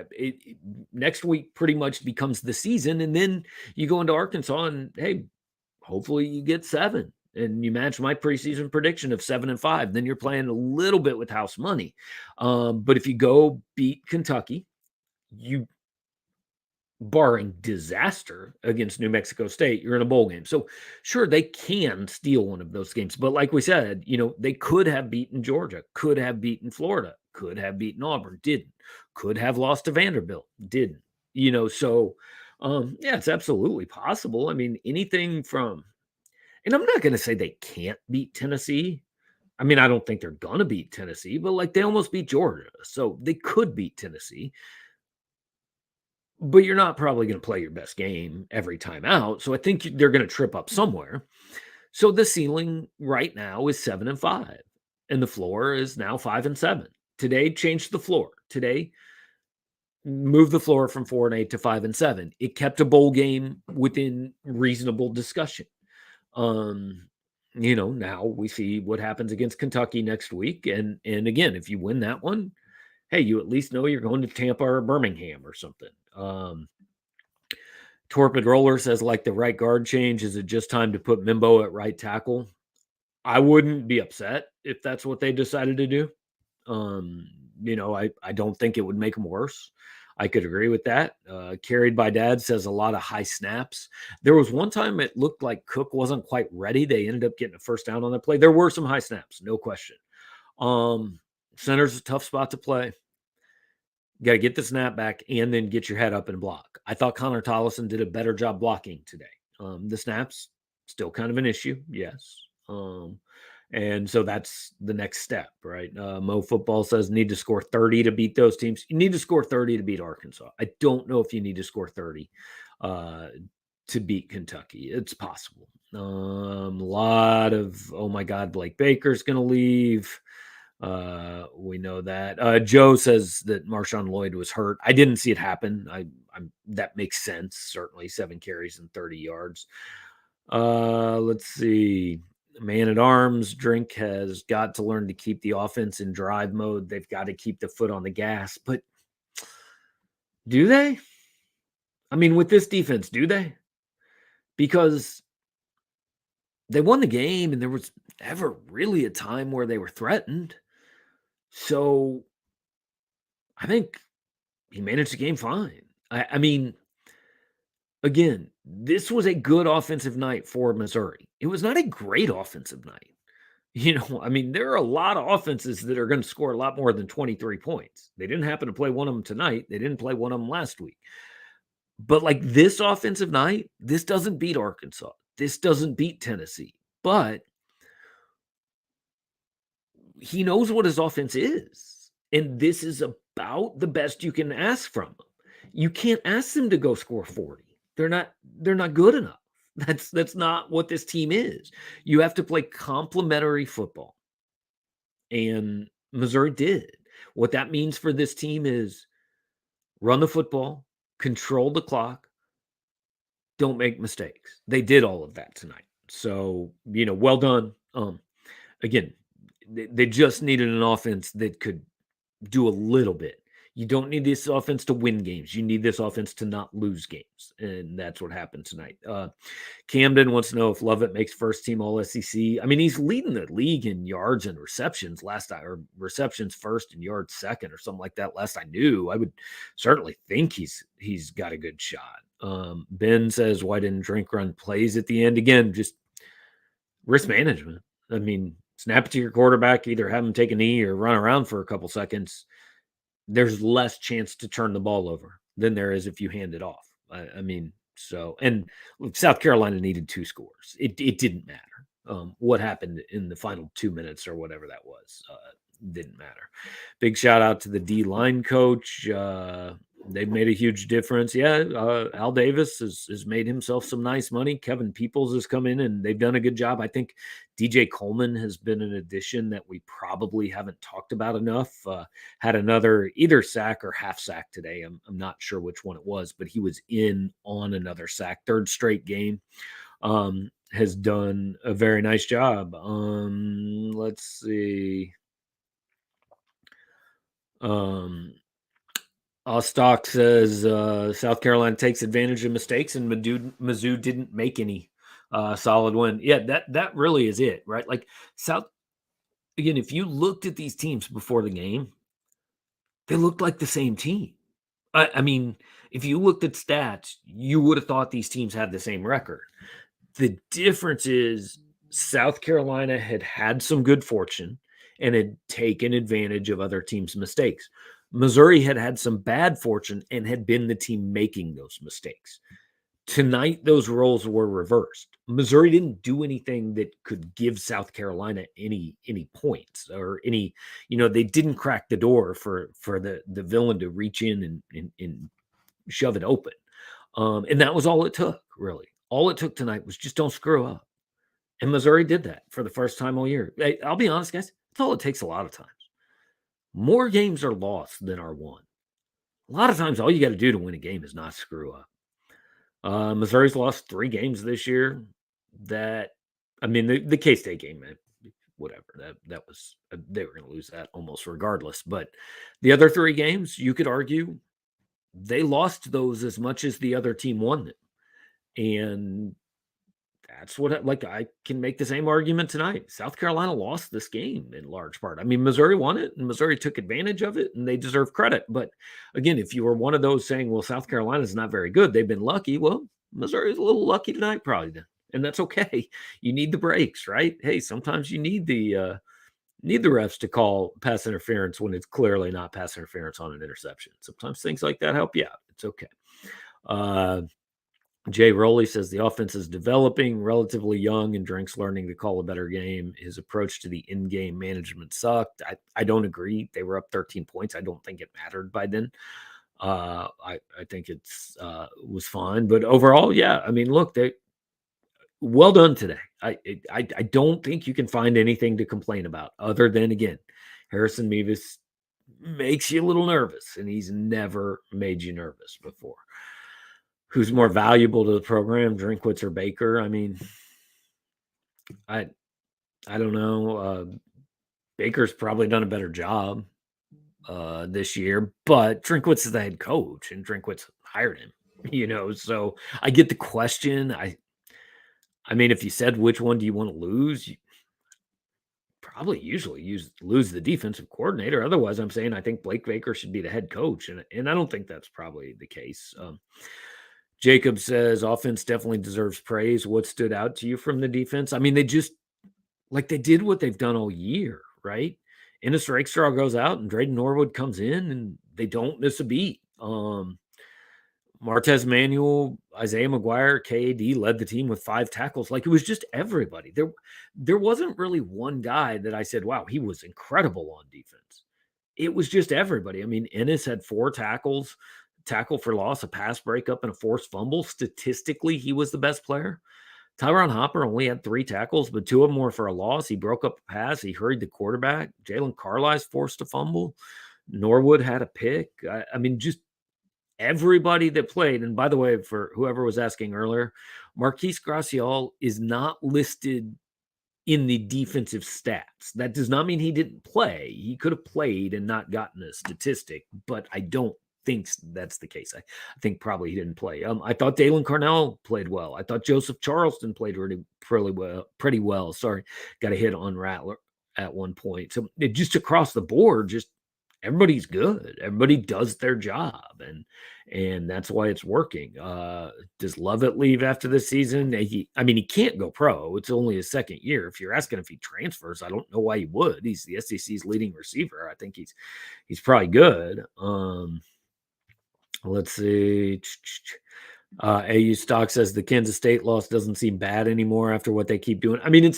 next week pretty much becomes the season, and then you go into Arkansas, and hey, hopefully you get 7, and you match my preseason prediction of 7-5. Then you're playing a little bit with house money. But if you go beat Kentucky, you barring disaster against New Mexico State, you're in a bowl game. So sure, they can steal one of those games. But like we said, they could have beaten Georgia, could have beaten Florida, could have beaten Auburn, didn't, could have lost to Vanderbilt, didn't, so yeah, it's absolutely possible. I mean, anything from, and I'm not going to say they can't beat Tennessee. I mean, I don't think they're going to beat Tennessee, but like they almost beat Georgia. So they could beat Tennessee. But you're not probably going to play your best game every time out. So I think they're going to trip up somewhere. So the ceiling right now is 7-5, and the floor is now 5-7. Today changed the floor. Today moved the floor from 4-8 to 5-7. It kept a bowl game within reasonable discussion. Now we see what happens against Kentucky next week. And again, if you win that one, hey, you at least know you're going to Tampa or Birmingham or something. Torpid Roller says, like the right guard change, is it just time to put Mimbo at right tackle? I wouldn't be upset if that's what they decided to do. I don't think it would make them worse. I could agree with that. Carried by Dad says a lot of high snaps. There was one time it looked like Cook wasn't quite ready. They ended up getting a first down on that play. There were some high snaps, no question. Center's a tough spot to play. You got to get the snap back and then get your head up and block. I thought Connor Tollison did a better job blocking today. The snaps, still kind of an issue, yes. And so that's the next step, right? Mo Football says need to score 30 to beat those teams. You need to score 30 to beat Arkansas. I don't know if you need to score 30 to beat Kentucky. It's possible. A lot of, oh my God, Blake Baker's going to leave. We know that. Joe says that Marshawn Lloyd was hurt. I didn't see it happen. That makes sense. Certainly 7 carries and 30 yards. Let's see. Man at Arms Drink has got to learn to keep the offense in drive mode. They've got to keep the foot on the gas, but do they? I mean, with this defense, do they? Because they won the game and there was never really a time where they were threatened. So I think he managed the game fine. I mean, again, this was a good offensive night for Missouri. It was not a great offensive night. I mean, there are a lot of offenses that are going to score a lot more than 23 points. They didn't happen to play one of them tonight. They didn't play one of them last week. But like this offensive night, this doesn't beat Arkansas. This doesn't beat Tennessee. But he knows what his offense is. And this is about the best you can ask from him. You can't ask them to go score 40. They're not good enough. That's not what this team is. You have to play complementary football. And Missouri did. What that means for this team is run the football, control the clock, don't make mistakes. They did all of that tonight. So, well done. Again, they just needed an offense that could do a little bit. You don't need this offense to win games. You need this offense to not lose games. And that's what happened tonight. Camden wants to know if Lovett makes first team all SEC. I mean, he's leading the league in yards and receptions or receptions first and yards second or something like that. Last I knew, I would certainly think he's got a good shot. Ben says, why didn't Drink Run plays at the end? Again, just risk management. I mean, snap it to your quarterback, either have him take a knee or run around for a couple seconds. There's less chance to turn the ball over than there is if you hand it off. I mean, and South Carolina needed 2 scores. It didn't matter. What happened in the final 2 minutes or whatever that was didn't matter. Big shout out to the D-line coach. They've made a huge difference. Yeah, Al Davis has made himself some nice money. Kevin Peoples has come in, and they've done a good job. I think DJ Coleman has been an addition that we probably haven't talked about enough. Had another either sack or half sack today. I'm not sure which one it was, but he was in on another sack. 3rd straight game. Has done a very nice job. Let's see. Stock says South Carolina takes advantage of mistakes, and Mizzou didn't make any solid win. Yeah, that really is it, right? Like again, if you looked at these teams before the game, they looked like the same team. I mean, if you looked at stats, you would have thought these teams had the same record. The difference is South Carolina had some good fortune and had taken advantage of other teams' mistakes. Missouri had some bad fortune and had been the team making those mistakes. Tonight, those roles were reversed. Missouri didn't do anything that could give South Carolina any points or any, they didn't crack the door for the villain to reach in and shove it open. And that was all it took, really. All it took tonight was just don't screw up. And Missouri did that for the first time all year. I'll be honest, guys, that's all it takes a lot of times. More games are lost than are won. A lot of times, all you got to do to win a game is not screw up. Missouri's lost 3 games this year. The K-State game, man, whatever. That was they were going to lose that almost regardless. But the other 3 games, you could argue, they lost those as much as the other team won them. And that's what I can make the same argument tonight. South Carolina lost this game in large part. I mean, Missouri won it and Missouri took advantage of it and they deserve credit. But again, if you were one of those saying, well, South Carolina is not very good, they've been lucky. Well, Missouri's a little lucky tonight, probably then. And that's okay. You need the breaks, right? Hey, sometimes you need the refs to call pass interference when it's clearly not pass interference on an interception. Sometimes things like that help you out. It's okay. Jay Rowley says the offense is developing, relatively young, and Drink's learning to call a better game. His approach to the in-game management sucked. I don't agree. They were up 13 points. I don't think it mattered by then. I think it's was fine. But overall, yeah. I mean, look, they well done today. I don't think you can find anything to complain about other than, again, Harrison Mevis makes you a little nervous, and he's never made you nervous before. Who's more valuable to the program, Drinkwitz or Baker? I mean, I don't know. Baker's probably done a better job this year, but Drinkwitz is the head coach, and Drinkwitz hired him. So I get the question. I mean, if you said which one do you want to lose, you probably usually lose the defensive coordinator. Otherwise, I'm saying I think Blake Baker should be the head coach, and I don't think that's probably the case. Jacob says offense definitely deserves praise. What stood out to you from the defense? I mean, they just they did what they've done all year, right? Ennis Rakestraw goes out and Drayden Norwood comes in and they don't miss a beat. Martez Manuel, Isaiah McGuire, KAD led the team with 5 tackles. Like, it was just everybody. There wasn't really one guy that I said, wow, he was incredible on defense. It was just everybody. I mean, Ennis had 4 tackles, tackle for loss, a pass breakup, and a forced fumble. Statistically, he was the best player. Tyron Hopper only had 3 tackles, but 2 of them were for a loss. He broke up a pass. He hurried the quarterback. Jalen Carlisle forced a fumble. Norwood had a pick. I mean, just everybody that played. And by the way, for whoever was asking earlier, Marquise Gracial is not listed in the defensive stats. That does not mean he didn't play. He could have played and not gotten a statistic, but I don't think that's the case. I think probably he didn't play. I thought Dalen Carnell played well. I thought Joseph Charleston played pretty well. Sorry, got a hit on Rattler at one point. So just across the board, just everybody's good. Everybody does their job, and that's why it's working. Does Lovett leave after this season? He can't go pro. It's only his second year. If you're asking if he transfers, I don't know why he would. He's the SEC's leading receiver. I think he's probably good. Let's see. AU Stock says the Kansas State loss doesn't seem bad anymore after what they keep doing. I mean,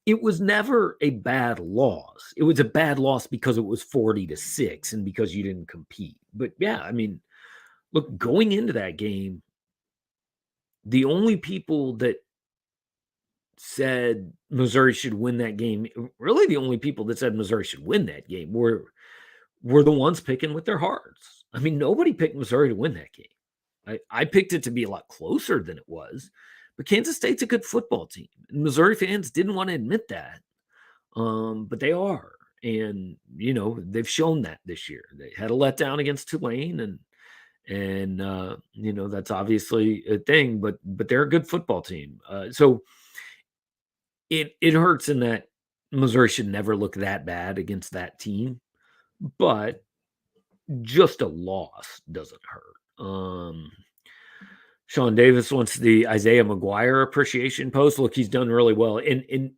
it was never a bad loss. It was a bad loss because it was 40-6 and because you didn't compete. But yeah, I mean, look, going into that game, the only people that said Missouri should win that game, really the only people that said Missouri should win that game were the ones picking with their hearts. I mean, nobody picked Missouri to win that game. I picked it to be a lot closer than it was. But Kansas State's a good football team. And Missouri fans didn't want to admit that, but they are. And, they've shown that this year. They had a letdown against Tulane, and that's obviously a thing, but they're a good football team. So it hurts in that Missouri should never look that bad against that team, but just a loss doesn't hurt. Sean Davis wants the Isaiah McGuire appreciation post. Look, he's done really well. And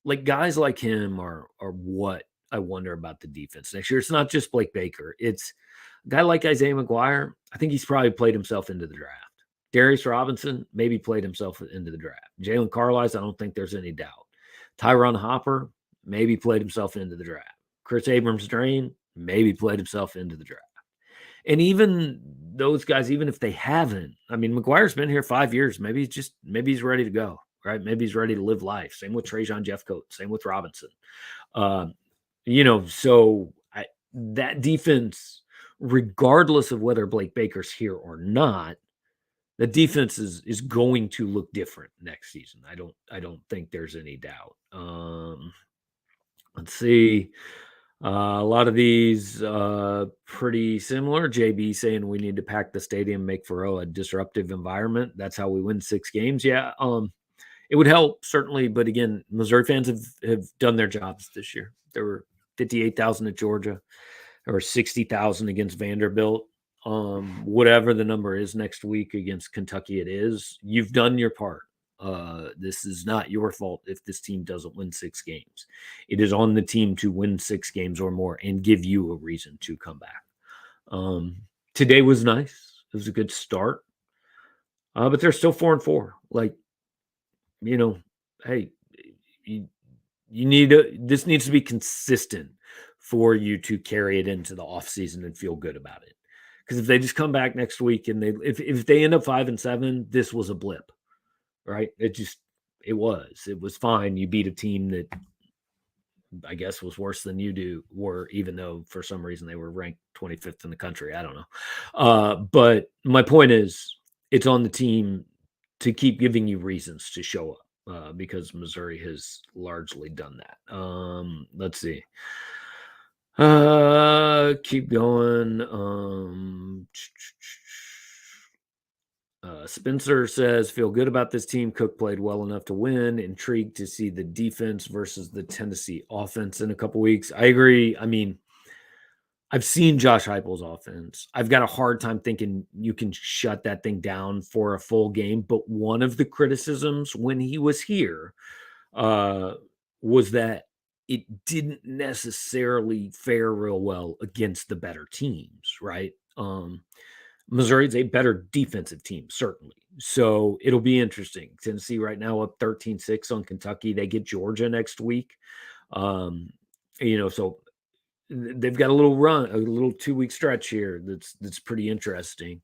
like guys like him are what I wonder about the defense next year. It's not just Blake Baker. It's a guy like Isaiah McGuire. I think he's probably played himself into the draft. Darius Robinson maybe played himself into the draft. Jalen Carlisle, I don't think there's any doubt. Tyron Hopper maybe played himself into the draft. Chris Abrams-Drain maybe played himself into the draft. And even those guys, even if they haven't, I mean, McGuire's been here 5 years. Maybe he's ready to go, right? Maybe he's ready to live life. Same with Trajan Jeffcoat. Same with Robinson. So that defense, regardless of whether Blake Baker's here or not, the defense is going to look different next season. I don't think there's any doubt. Let's see. A lot of these pretty similar. JB saying we need to pack the stadium, make for a disruptive environment. That's how we win 6 games. Yeah, it would help certainly, but again, Missouri fans have done their jobs this year. There were 58,000 at Georgia, or 60,000 against Vanderbilt. Whatever the number is next week against Kentucky, it is. You've done your part. This is not your fault if this team doesn't win 6 games. It is on the team to win 6 games or more and give you a reason to come back. Today was nice. It was a good start. But they're still 4-4. Like, hey, you this needs to be consistent for you to carry it into the offseason and feel good about it. Because if they just come back next week and if they end up 5-7, this was a blip. Right? It was fine. You beat a team that I guess was worse than you were, even though for some reason they were ranked 25th in the country. I don't know. But my point is, it's on the team to keep giving you reasons to show up, because Missouri has largely done that. Let's see. Keep going. Spencer says, feel good about this team. Cook played well enough to win. Intrigued to see the defense versus the Tennessee offense in a couple weeks. I agree. I mean, I've seen Josh Heupel's offense. I've got a hard time thinking you can shut that thing down for a full game. But one of the criticisms when he was here uh, was that it didn't necessarily fare real well against the better teams, right? Missouri's a better defensive team, certainly. So it'll be interesting. Tennessee right now up 13-6 on Kentucky. They get Georgia next week. Um, so they've got a little run, a little 2-week stretch here that's pretty interesting.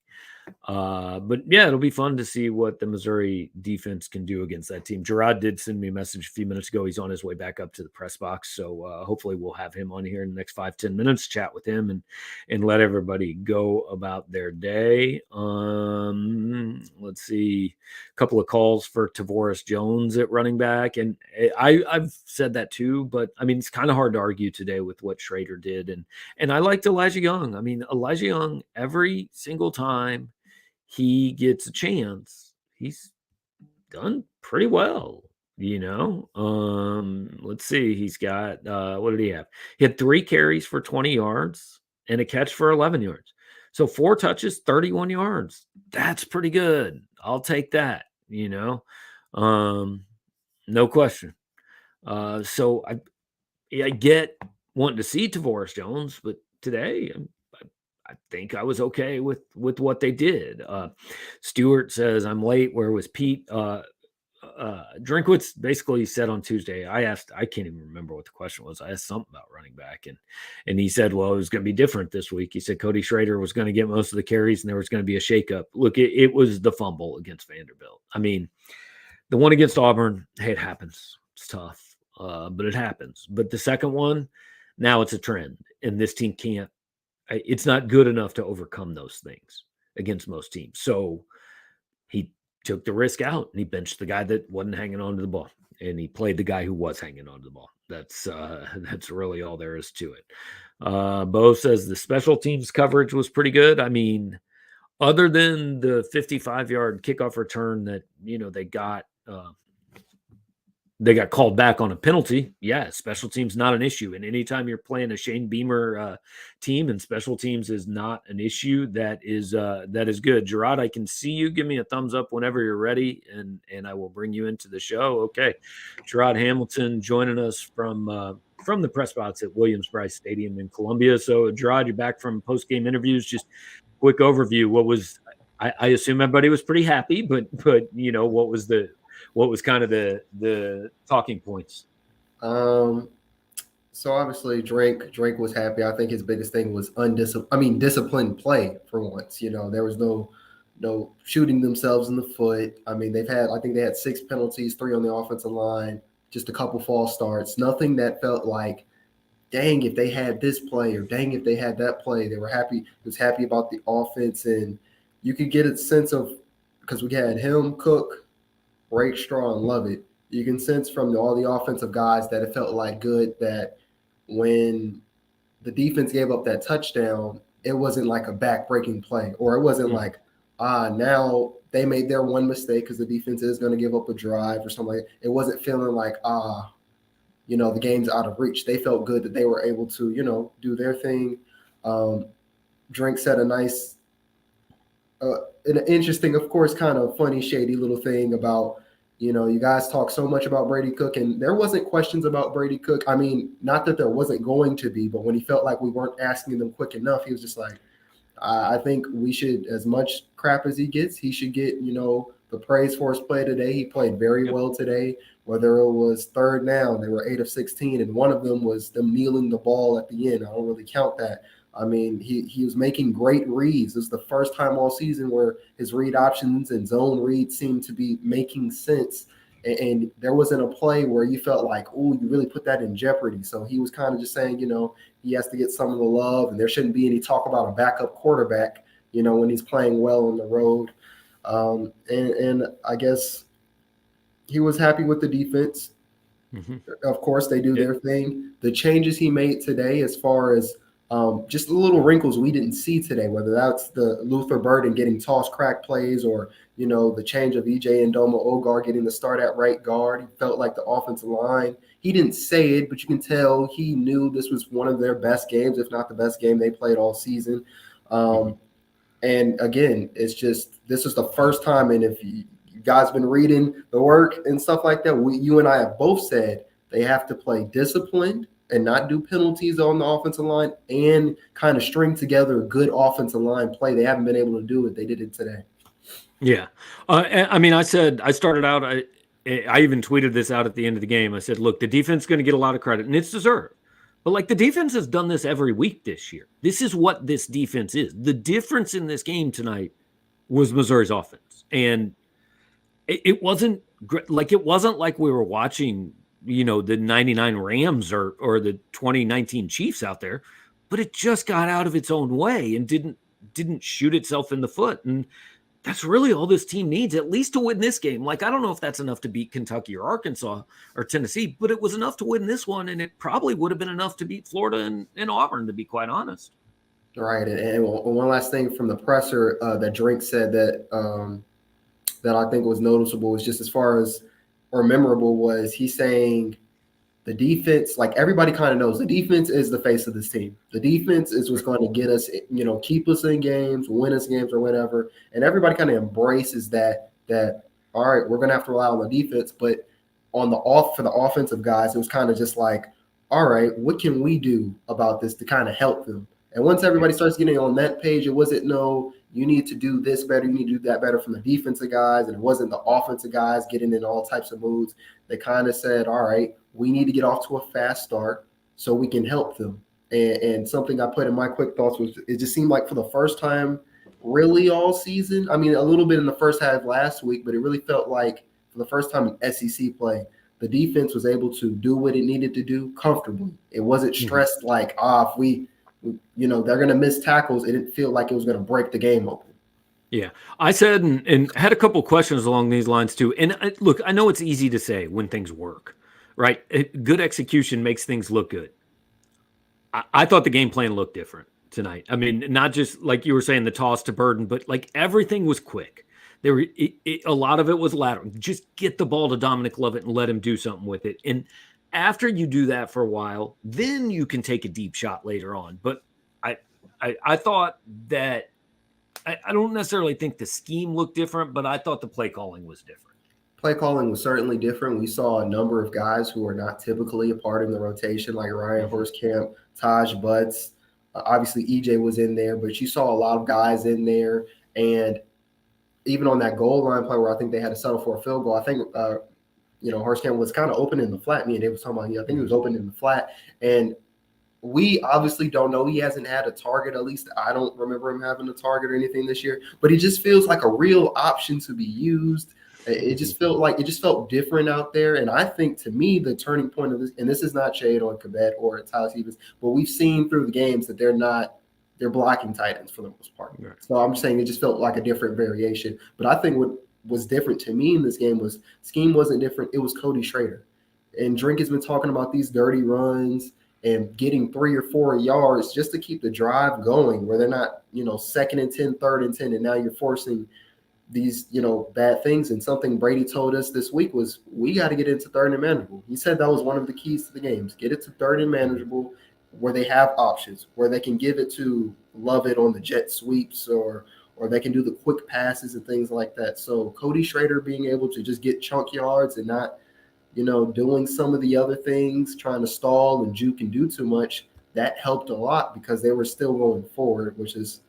But yeah, it'll be fun to see what the Missouri defense can do against that team. Jarod did send me a message a few minutes ago. He's on his way back up to the press box. So hopefully we'll have him on here in the next 5-10 minutes, chat with him and let everybody go about their day. Let's see, a couple of calls for Tavoris Jones at running back. And I've said that too, but I mean, it's kind of hard to argue today with what Schrader did. And I liked Elijah Young. I mean, Elijah Young, every single time he gets a chance, he's done pretty well, let's see, he's got what did he have? He had 3 carries for 20 yards and a catch for 11 yards. So 4 touches, 31 yards. That's pretty good. I'll take that, no question. So I get wanting to see Tavoris Jones, but today I think I was okay with what they did. Stewart says, I'm late. Where was Pete? Drinkwitz basically said on Tuesday, I can't even remember what the question was. I asked something about running back, and he said, well, it was going to be different this week. He said Cody Schrader was going to get most of the carries and there was going to be a shakeup. Look, it was the fumble against Vanderbilt. I mean, the one against Auburn, hey, it happens. It's tough, but it happens. But the second one, now it's a trend, and this team can't. It's not good enough to overcome those things against most teams. So he took the risk out and he benched the guy that wasn't hanging on to the ball, and he played the guy who was hanging on to the ball. That's really all there is to it. Bo says the special teams coverage was pretty good. I mean, other than the 55-yard kickoff return that they got called back on a penalty. Yeah, special teams not an issue. And anytime you're playing a Shane Beamer team and special teams is not an issue, that is good. Jarod, I can see you. Give me a thumbs up whenever you're ready, and I will bring you into the show. Okay, Jarod Hamilton joining us from the press box at Williams-Brice Stadium in Columbia. So, Jarod, you're back from post-game interviews. Just quick overview. What was I assume everybody was pretty happy, but what was kind of the talking points? So obviously Drake was happy. I think his biggest thing was disciplined play for once. There was no shooting themselves in the foot. I mean, I think they had 6 penalties, 3 on the offensive line, just a couple false starts. Nothing that felt like, dang, if they had this play or dang, if they had that play. They were happy. Was happy about the offense, and you could get a sense of, because we had him, Cook, Rakestraw, and Lovett. You can sense from all the offensive guys that it felt like good, that when the defense gave up that touchdown, it wasn't like a back-breaking play, or it wasn't like, now they made their one mistake because the defense is going to give up a drive or something. It wasn't feeling like, the game's out of reach. They felt good that they were able to, do their thing. Drink said a nice, an interesting, of course, kind of funny, shady little thing about, you guys talk so much about Brady Cook, and there wasn't questions about Brady Cook. I mean, not that there wasn't going to be, but when he felt like we weren't asking them quick enough, he was just like, I think we should, as much crap as he gets, he should get, the praise for his play today. He played very well today, whether it was third down, they were 8 of 16, and one of them was them kneeling the ball at the end. I don't really count that. I mean, he was making great reads. This is the first time all season where his read options and zone reads seemed to be making sense. And there wasn't a play where you felt like, oh, you really put that in jeopardy. So he was kind of just saying, he has to get some of the love, and there shouldn't be any talk about a backup quarterback, when he's playing well on the road. And I guess he was happy with the defense. Mm-hmm. Of course, they do their thing. The changes he made today, as far as Just the little wrinkles we didn't see today, whether that's the Luther Burden getting toss crack plays or, the change of EJ and Doma Ogar getting the start at right guard. He felt like the offensive line. He didn't say it, but you can tell he knew this was one of their best games, if not the best game they played all season. And again, it's just this is the first time, and if you guys been reading the work and stuff like that, you and I have both said they have to play disciplined and not do penalties on the offensive line and kind of string together a good offensive line play. They haven't been able to do it. They did it today. Yeah. I mean, I started out, I even tweeted this out at the end of the game. I said, look, the defense is going to get a lot of credit, and it's deserved. But like the defense has done this every week this year. This is what this defense is. The difference in this game tonight was Missouri's offense. And it wasn't like we were watching, the 99 Rams or the 2019 Chiefs out there, but it just got out of its own way and didn't shoot itself in the foot. And that's really all this team needs, at least to win this game. Like, I don't know if that's enough to beat Kentucky or Arkansas or Tennessee, but it was enough to win this one, and it probably would have been enough to beat Florida and Auburn, to be quite honest. Right. And one last thing from the presser that Drake said that I think was noticeable was just as far as or memorable was he saying the defense, like everybody kind of knows the defense is the face of this team. The defense is what's going to get us, keep us in games, win us games or whatever. And everybody kind of embraces that, all right, we're going to have to rely on the defense. But for the offensive guys, it was kind of just like, all right, what can we do about this to kind of help them? And once everybody starts getting on that page, it wasn't you need to do this better, you need to do that better from the defensive guys. And it wasn't the offensive guys getting in all types of moods. They kind of said, all right, we need to get off to a fast start so we can help them. And something I put in my quick thoughts was it just seemed like for the first time really all season, I mean, a little bit in the first half last week, but it really felt like for the first time in SEC play, the defense was able to do what it needed to do comfortably. It wasn't stressed like, if they're going to miss tackles. It didn't feel like it was going to break the game open. Yeah, I said and had a couple questions along these lines too. And look, I know it's easy to say when things work, right? Good execution makes things look good. I thought the game plan looked different tonight. I mean, not just like you were saying, the toss to Burden, but like everything was quick. A lot of it was lateral. Just get the ball to Dominic Lovett and let him do something with it. And after you do that for a while, then you can take a deep shot later on. But I thought that I don't necessarily think the scheme looked different, but I thought the play calling was different. Play calling was certainly different. We saw a number of guys who are not typically a part of the rotation, like Ryan Horskamp, Taj Butts. Obviously, EJ was in there, but you saw a lot of guys in there. And even on that goal line play where I think they had to settle for a field goal, I think Horskamp was kind of open in the flat. Me and Dave was talking about, I think he was open in the flat. And we obviously don't know. He hasn't had a target. At least I don't remember him having a target or anything this year. But he just feels like a real option to be used. It just felt different out there. And I think, to me, the turning point of this, and this is not shade on Quebec or Tyler Stevens, but we've seen through the games that they're blocking tight ends for the most part. Right. So I'm just saying it just felt like a different variation. But I think what was different to me in this game was scheme wasn't different. It was Cody Schrader. And Drink has been talking about these dirty runs and getting 3 or 4 yards just to keep the drive going, where they're not, 2nd and 10, 3rd and 10, and now you're forcing these, bad things. And something Brady told us this week was we got to get into 3rd and manageable. He said that was one of the keys to the games. Get it to 3rd and manageable, where they have options, where they can give it to Lovett on the jet sweeps, or they can do the quick passes and things like that. So Cody Schrader being able to just get chunk yards and not, doing some of the other things, trying to stall and juke and do too much, that helped a lot because they were still going forward, which is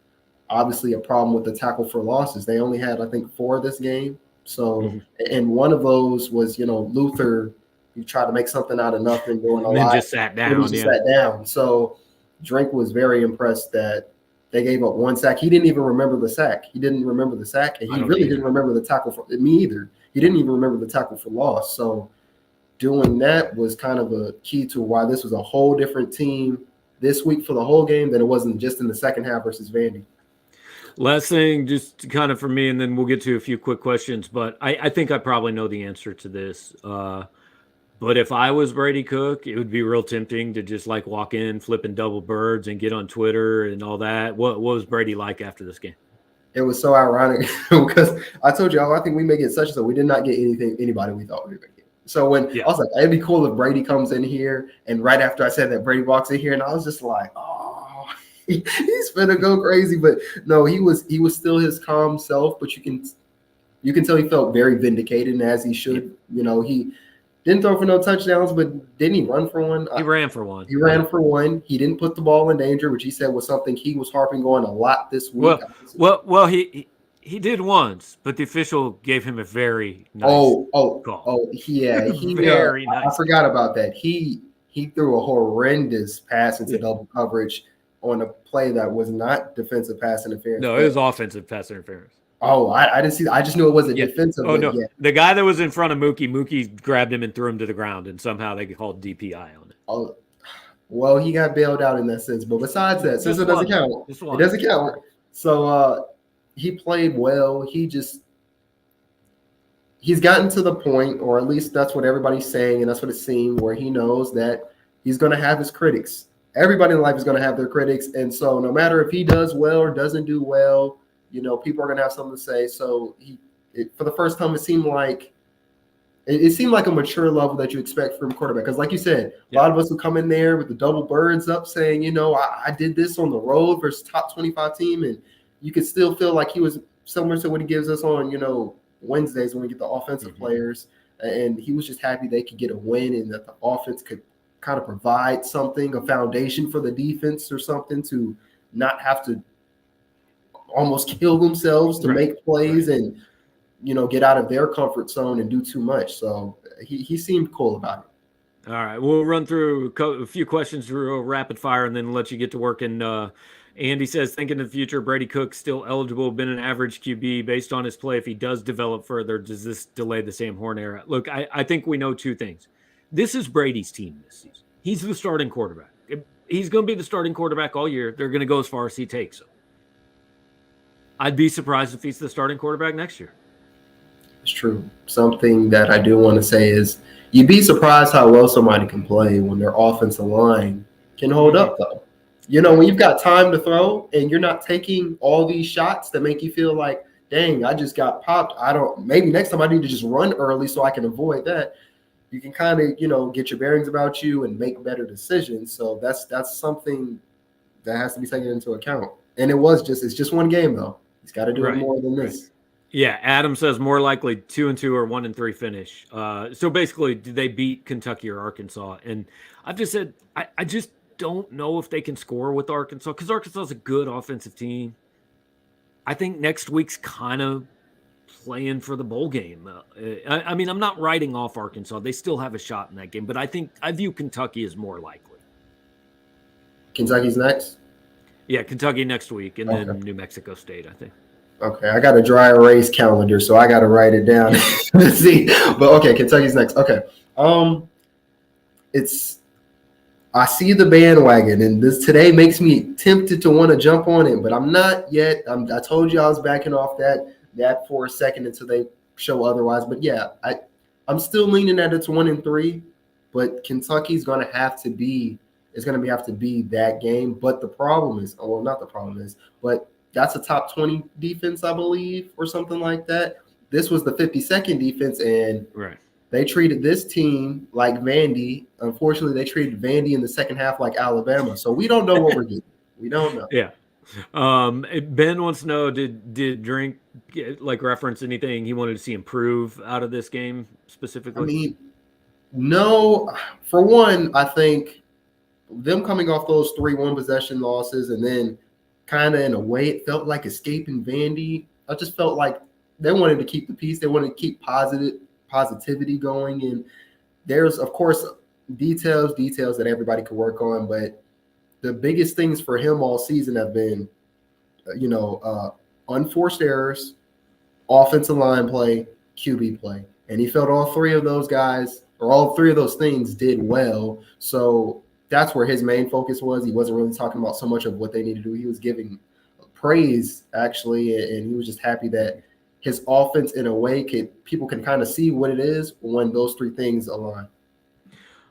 obviously a problem with the tackle for losses. They only had, I think, 4 this game. So, and one of those was, Luther, he tried to make something out of nothing, doing a lot. And then just sat down. Sat down. So Drake was very impressed that they gave up 1 sack. He didn't even remember the sack. And he really didn't remember the tackle for me either. He didn't even remember the tackle for loss. So doing that was kind of a key to why this was a whole different team this week for the whole game than it wasn't just in the second half versus Vandy. Last thing, just kind of for me, and then we'll get to a few quick questions, but I think I probably know the answer to this. But if I was Brady Cook, it would be real tempting to just like walk in, flipping double birds, and get on Twitter and all that. What was Brady like after this game? It was so ironic because I told you, I think we may get such and so. We did not get anybody we thought we were going to get. So when I was like, it'd be cool if Brady comes in here, and right after I said that, Brady walks in here, and I was just like, oh, he's gonna go crazy. But no, he was still his calm self. But you can tell he felt very vindicated, and as he should. You know, he didn't throw for no touchdowns, but didn't he run for one? He ran for one. He ran for one. He didn't put the ball in danger, which he said was something he was harping on a lot this week. Well, he did once, but the official gave him a very nice call. Yeah. Very nice. I forgot about that. He threw a horrendous pass into double coverage on a play that was not defensive pass interference. No, it was offensive pass interference. Oh, I didn't see that. I just knew it wasn't defensive. Oh, no. Yeah. The guy that was in front of Mookie grabbed him and threw him to the ground, and somehow they called DPI on it. Oh, well, he got bailed out in that sense. But besides that, since it doesn't count, it doesn't count. So he played well. He's gotten to the point, or at least that's what everybody's saying, and that's what it seemed, where he knows that he's going to have his critics. Everybody in life is going to have their critics. And so no matter if he does well or doesn't do well, you know, people are going to have something to say. So for the first time, it seemed like a mature level that you expect from a quarterback. Because like you said, a lot of us would come in there with the double birds up saying, you know, I did this on the road versus top 25 team. And you could still feel like he was similar to what he gives us on, you know, Wednesdays when we get the offensive players. And he was just happy they could get a win and that the offense could kind of provide something, a foundation for the defense or something to not have to almost kill themselves to make plays and, you know, get out of their comfort zone and do too much. So he seemed cool about it. All right. We'll run through a few questions real rapid fire and then let you get to work. And Andy says, thinking of the future, Brady Cook still eligible, been an average QB based on his play. If he does develop further, does this delay the Sam Horn era? Look, I think we know two things. This is Brady's team this season. He's the starting quarterback. He's going to be the starting quarterback all year. They're going to go as far as he takes them. I'd be surprised if he's the starting quarterback next year. It's true. Something that I do want to say is you'd be surprised how well somebody can play when their offensive line can hold up, though. You know, when you've got time to throw and you're not taking all these shots that make you feel like, dang, I just got popped. Maybe next time I need to just run early so I can avoid that. You can kind of, you know, get your bearings about you and make better decisions. So that's something that has to be taken into account. And it's just one game, though. He's got to do it more than this. Yeah, Adam says more likely 2-2 or 1-3 finish. So basically, did they beat Kentucky or Arkansas? And I've just said I just don't know if they can score with Arkansas because Arkansas is a good offensive team. I think next week's kind of playing for the bowl game. I mean, I'm not writing off Arkansas. They still have a shot in that game, but I view Kentucky as more likely. Kentucky's next? Yeah, Kentucky next week, and then New Mexico State, I think. Okay, I got a dry erase calendar, so I got to write it down to see. But okay, Kentucky's next. Okay, I see the bandwagon, and this today makes me tempted to want to jump on it, but I'm not yet. I told you I was backing off that for a second until they show otherwise. But yeah, I'm still leaning that it's 1-3, but Kentucky's going to have to be. It's going to have to be that game. But the problem is, well, not the problem is, but that's a top 20 defense, I believe, or something like that. This was the 52nd defense, and they treated this team like Vandy. Unfortunately, they treated Vandy in the second half like Alabama. So we don't know what we're getting. We don't know. Yeah. Ben wants to know, did Drink reference anything he wanted to see improve out of this game specifically? I mean, no. For one, I think them coming off those 3 one-possession losses and then kind of in a way it felt like escaping Vandy. I just felt like they wanted to keep the peace. They wanted to keep positivity going. And there's, of course, details that everybody could work on. But the biggest things for him all season have been, unforced errors, offensive line play, QB play. And he felt all 3 of those guys or all 3 of those things did well. So that's where his main focus was. He wasn't really talking about so much of what they need to do. He was giving praise, actually, and he was just happy that his offense, in a way, people can kind of see what it is when those 3 things align.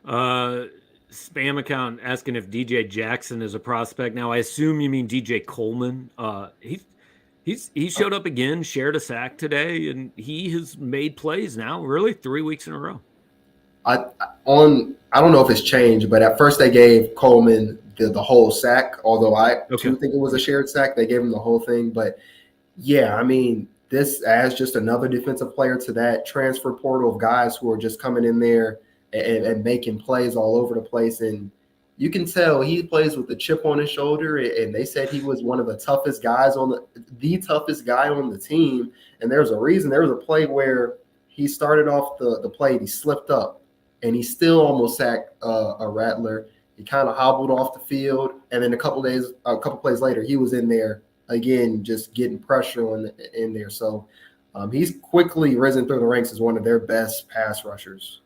Spam account asking if DJ Jackson is a prospect. Now I assume you mean DJ Coleman. He showed up again, shared a sack today, and he has made plays now really 3 weeks in a row. I don't know if it's changed, but at first they gave Coleman the whole sack, although I too think it was a shared sack. They gave him the whole thing. But yeah, I mean, this adds just another defensive player to that transfer portal of guys who are just coming in there and making plays all over the place. And you can tell he plays with a chip on his shoulder. And they said he was one of the toughest guys the toughest guy on the team. And there's a reason. There was a play where he started off the play, he slipped up, and he still almost sacked a Rattler. He kind of hobbled off the field, and then a couple plays later, he was in there again, just getting pressure in there. So he's quickly risen through the ranks as one of their best pass rushers.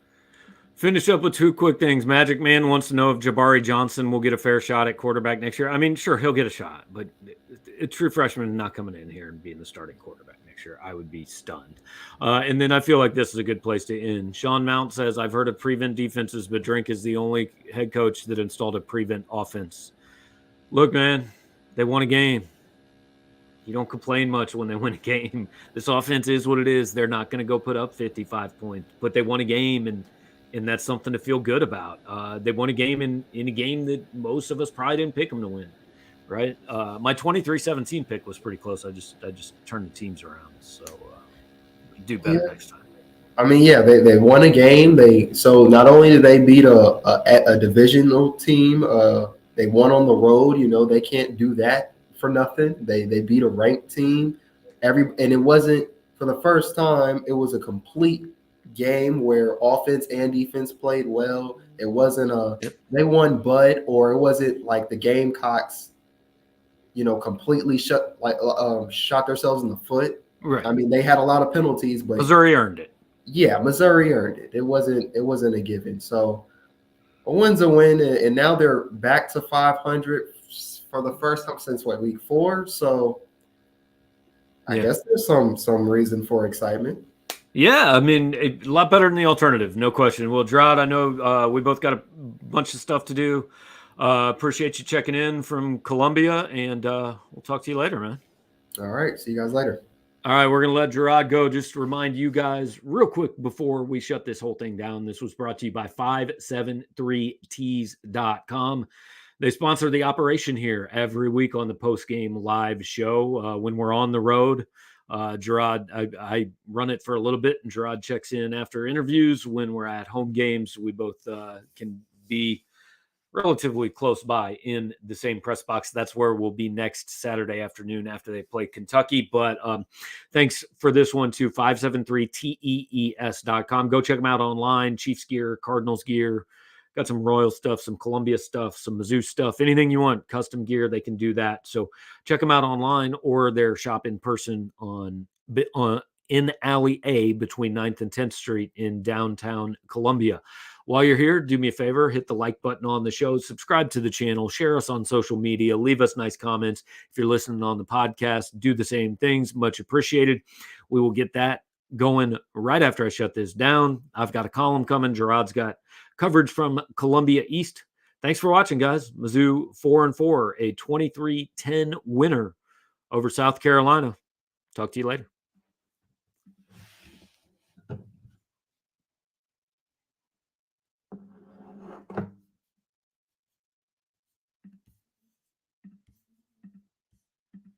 Finish up with 2 quick things. Magic Man wants to know if Jabari Johnson will get a fair shot at quarterback next year. I mean, sure, he'll get a shot, but a true freshman is not coming in here and being the starting quarterback next year. I would be stunned. And then I feel like this is a good place to end. Sean Mount says, I've heard of prevent defenses, but Drink is the only head coach that installed a prevent offense. Look, man, they won a game. You don't complain much when they win a game. This offense is what it is. They're not going to go put up 55 points, but they won a game, and that's something to feel good about. They won a game in a game that most of us probably didn't pick them to win, right? My 23-17 pick was pretty close. I just turned the teams around, so do better next time. I mean, yeah, they won a game. So not only did they beat a divisional team, they won on the road. You know, they can't do that for nothing. They beat a ranked team. And it wasn't for the first time. It was a complete game where offense and defense played well. It wasn't they won Bud, or it wasn't like the Gamecocks, completely shot themselves in the foot. Right. I mean, they had a lot of penalties, but Missouri earned it. Yeah, Missouri earned it. It wasn't a given. So a win's a win, and now they're back to 500 for the first time since week 4. So I guess there's some reason for excitement. Yeah, I mean, a lot better than the alternative, no question. Well, Jarod, I know we both got a bunch of stuff to do. Appreciate you checking in from Columbia, and we'll talk to you later, man. All right, see you guys later. All right, we're going to let Jarod go. Just to remind you guys real quick before we shut this whole thing down, this was brought to you by 573tees.com. They sponsor the operation here every week on the Postgame live show when we're on the road. Jarod, I run it for a little bit, and Jarod checks in after interviews. When we're at home games, we both can be relatively close by in the same press box. That's where we'll be next Saturday afternoon after they play Kentucky. But thanks for this one to 573tees.com. Go check them out online. Chiefs gear, Cardinals gear. Got some Royal stuff, some Columbia stuff, some Mizzou stuff, anything you want, custom gear, they can do that. So check them out online, or their shop in person in Alley A between 9th and 10th Street in downtown Columbia. While you're here, do me a favor, hit the like button on the show, subscribe to the channel, share us on social media, leave us nice comments. If you're listening on the podcast, do the same things. Much appreciated. We will get that going right after I shut this down. I've got a column coming. Jarod's got coverage from Columbia East. Thanks for watching, guys. Mizzou 4-4, a 23-10 winner over South Carolina. Talk to you later.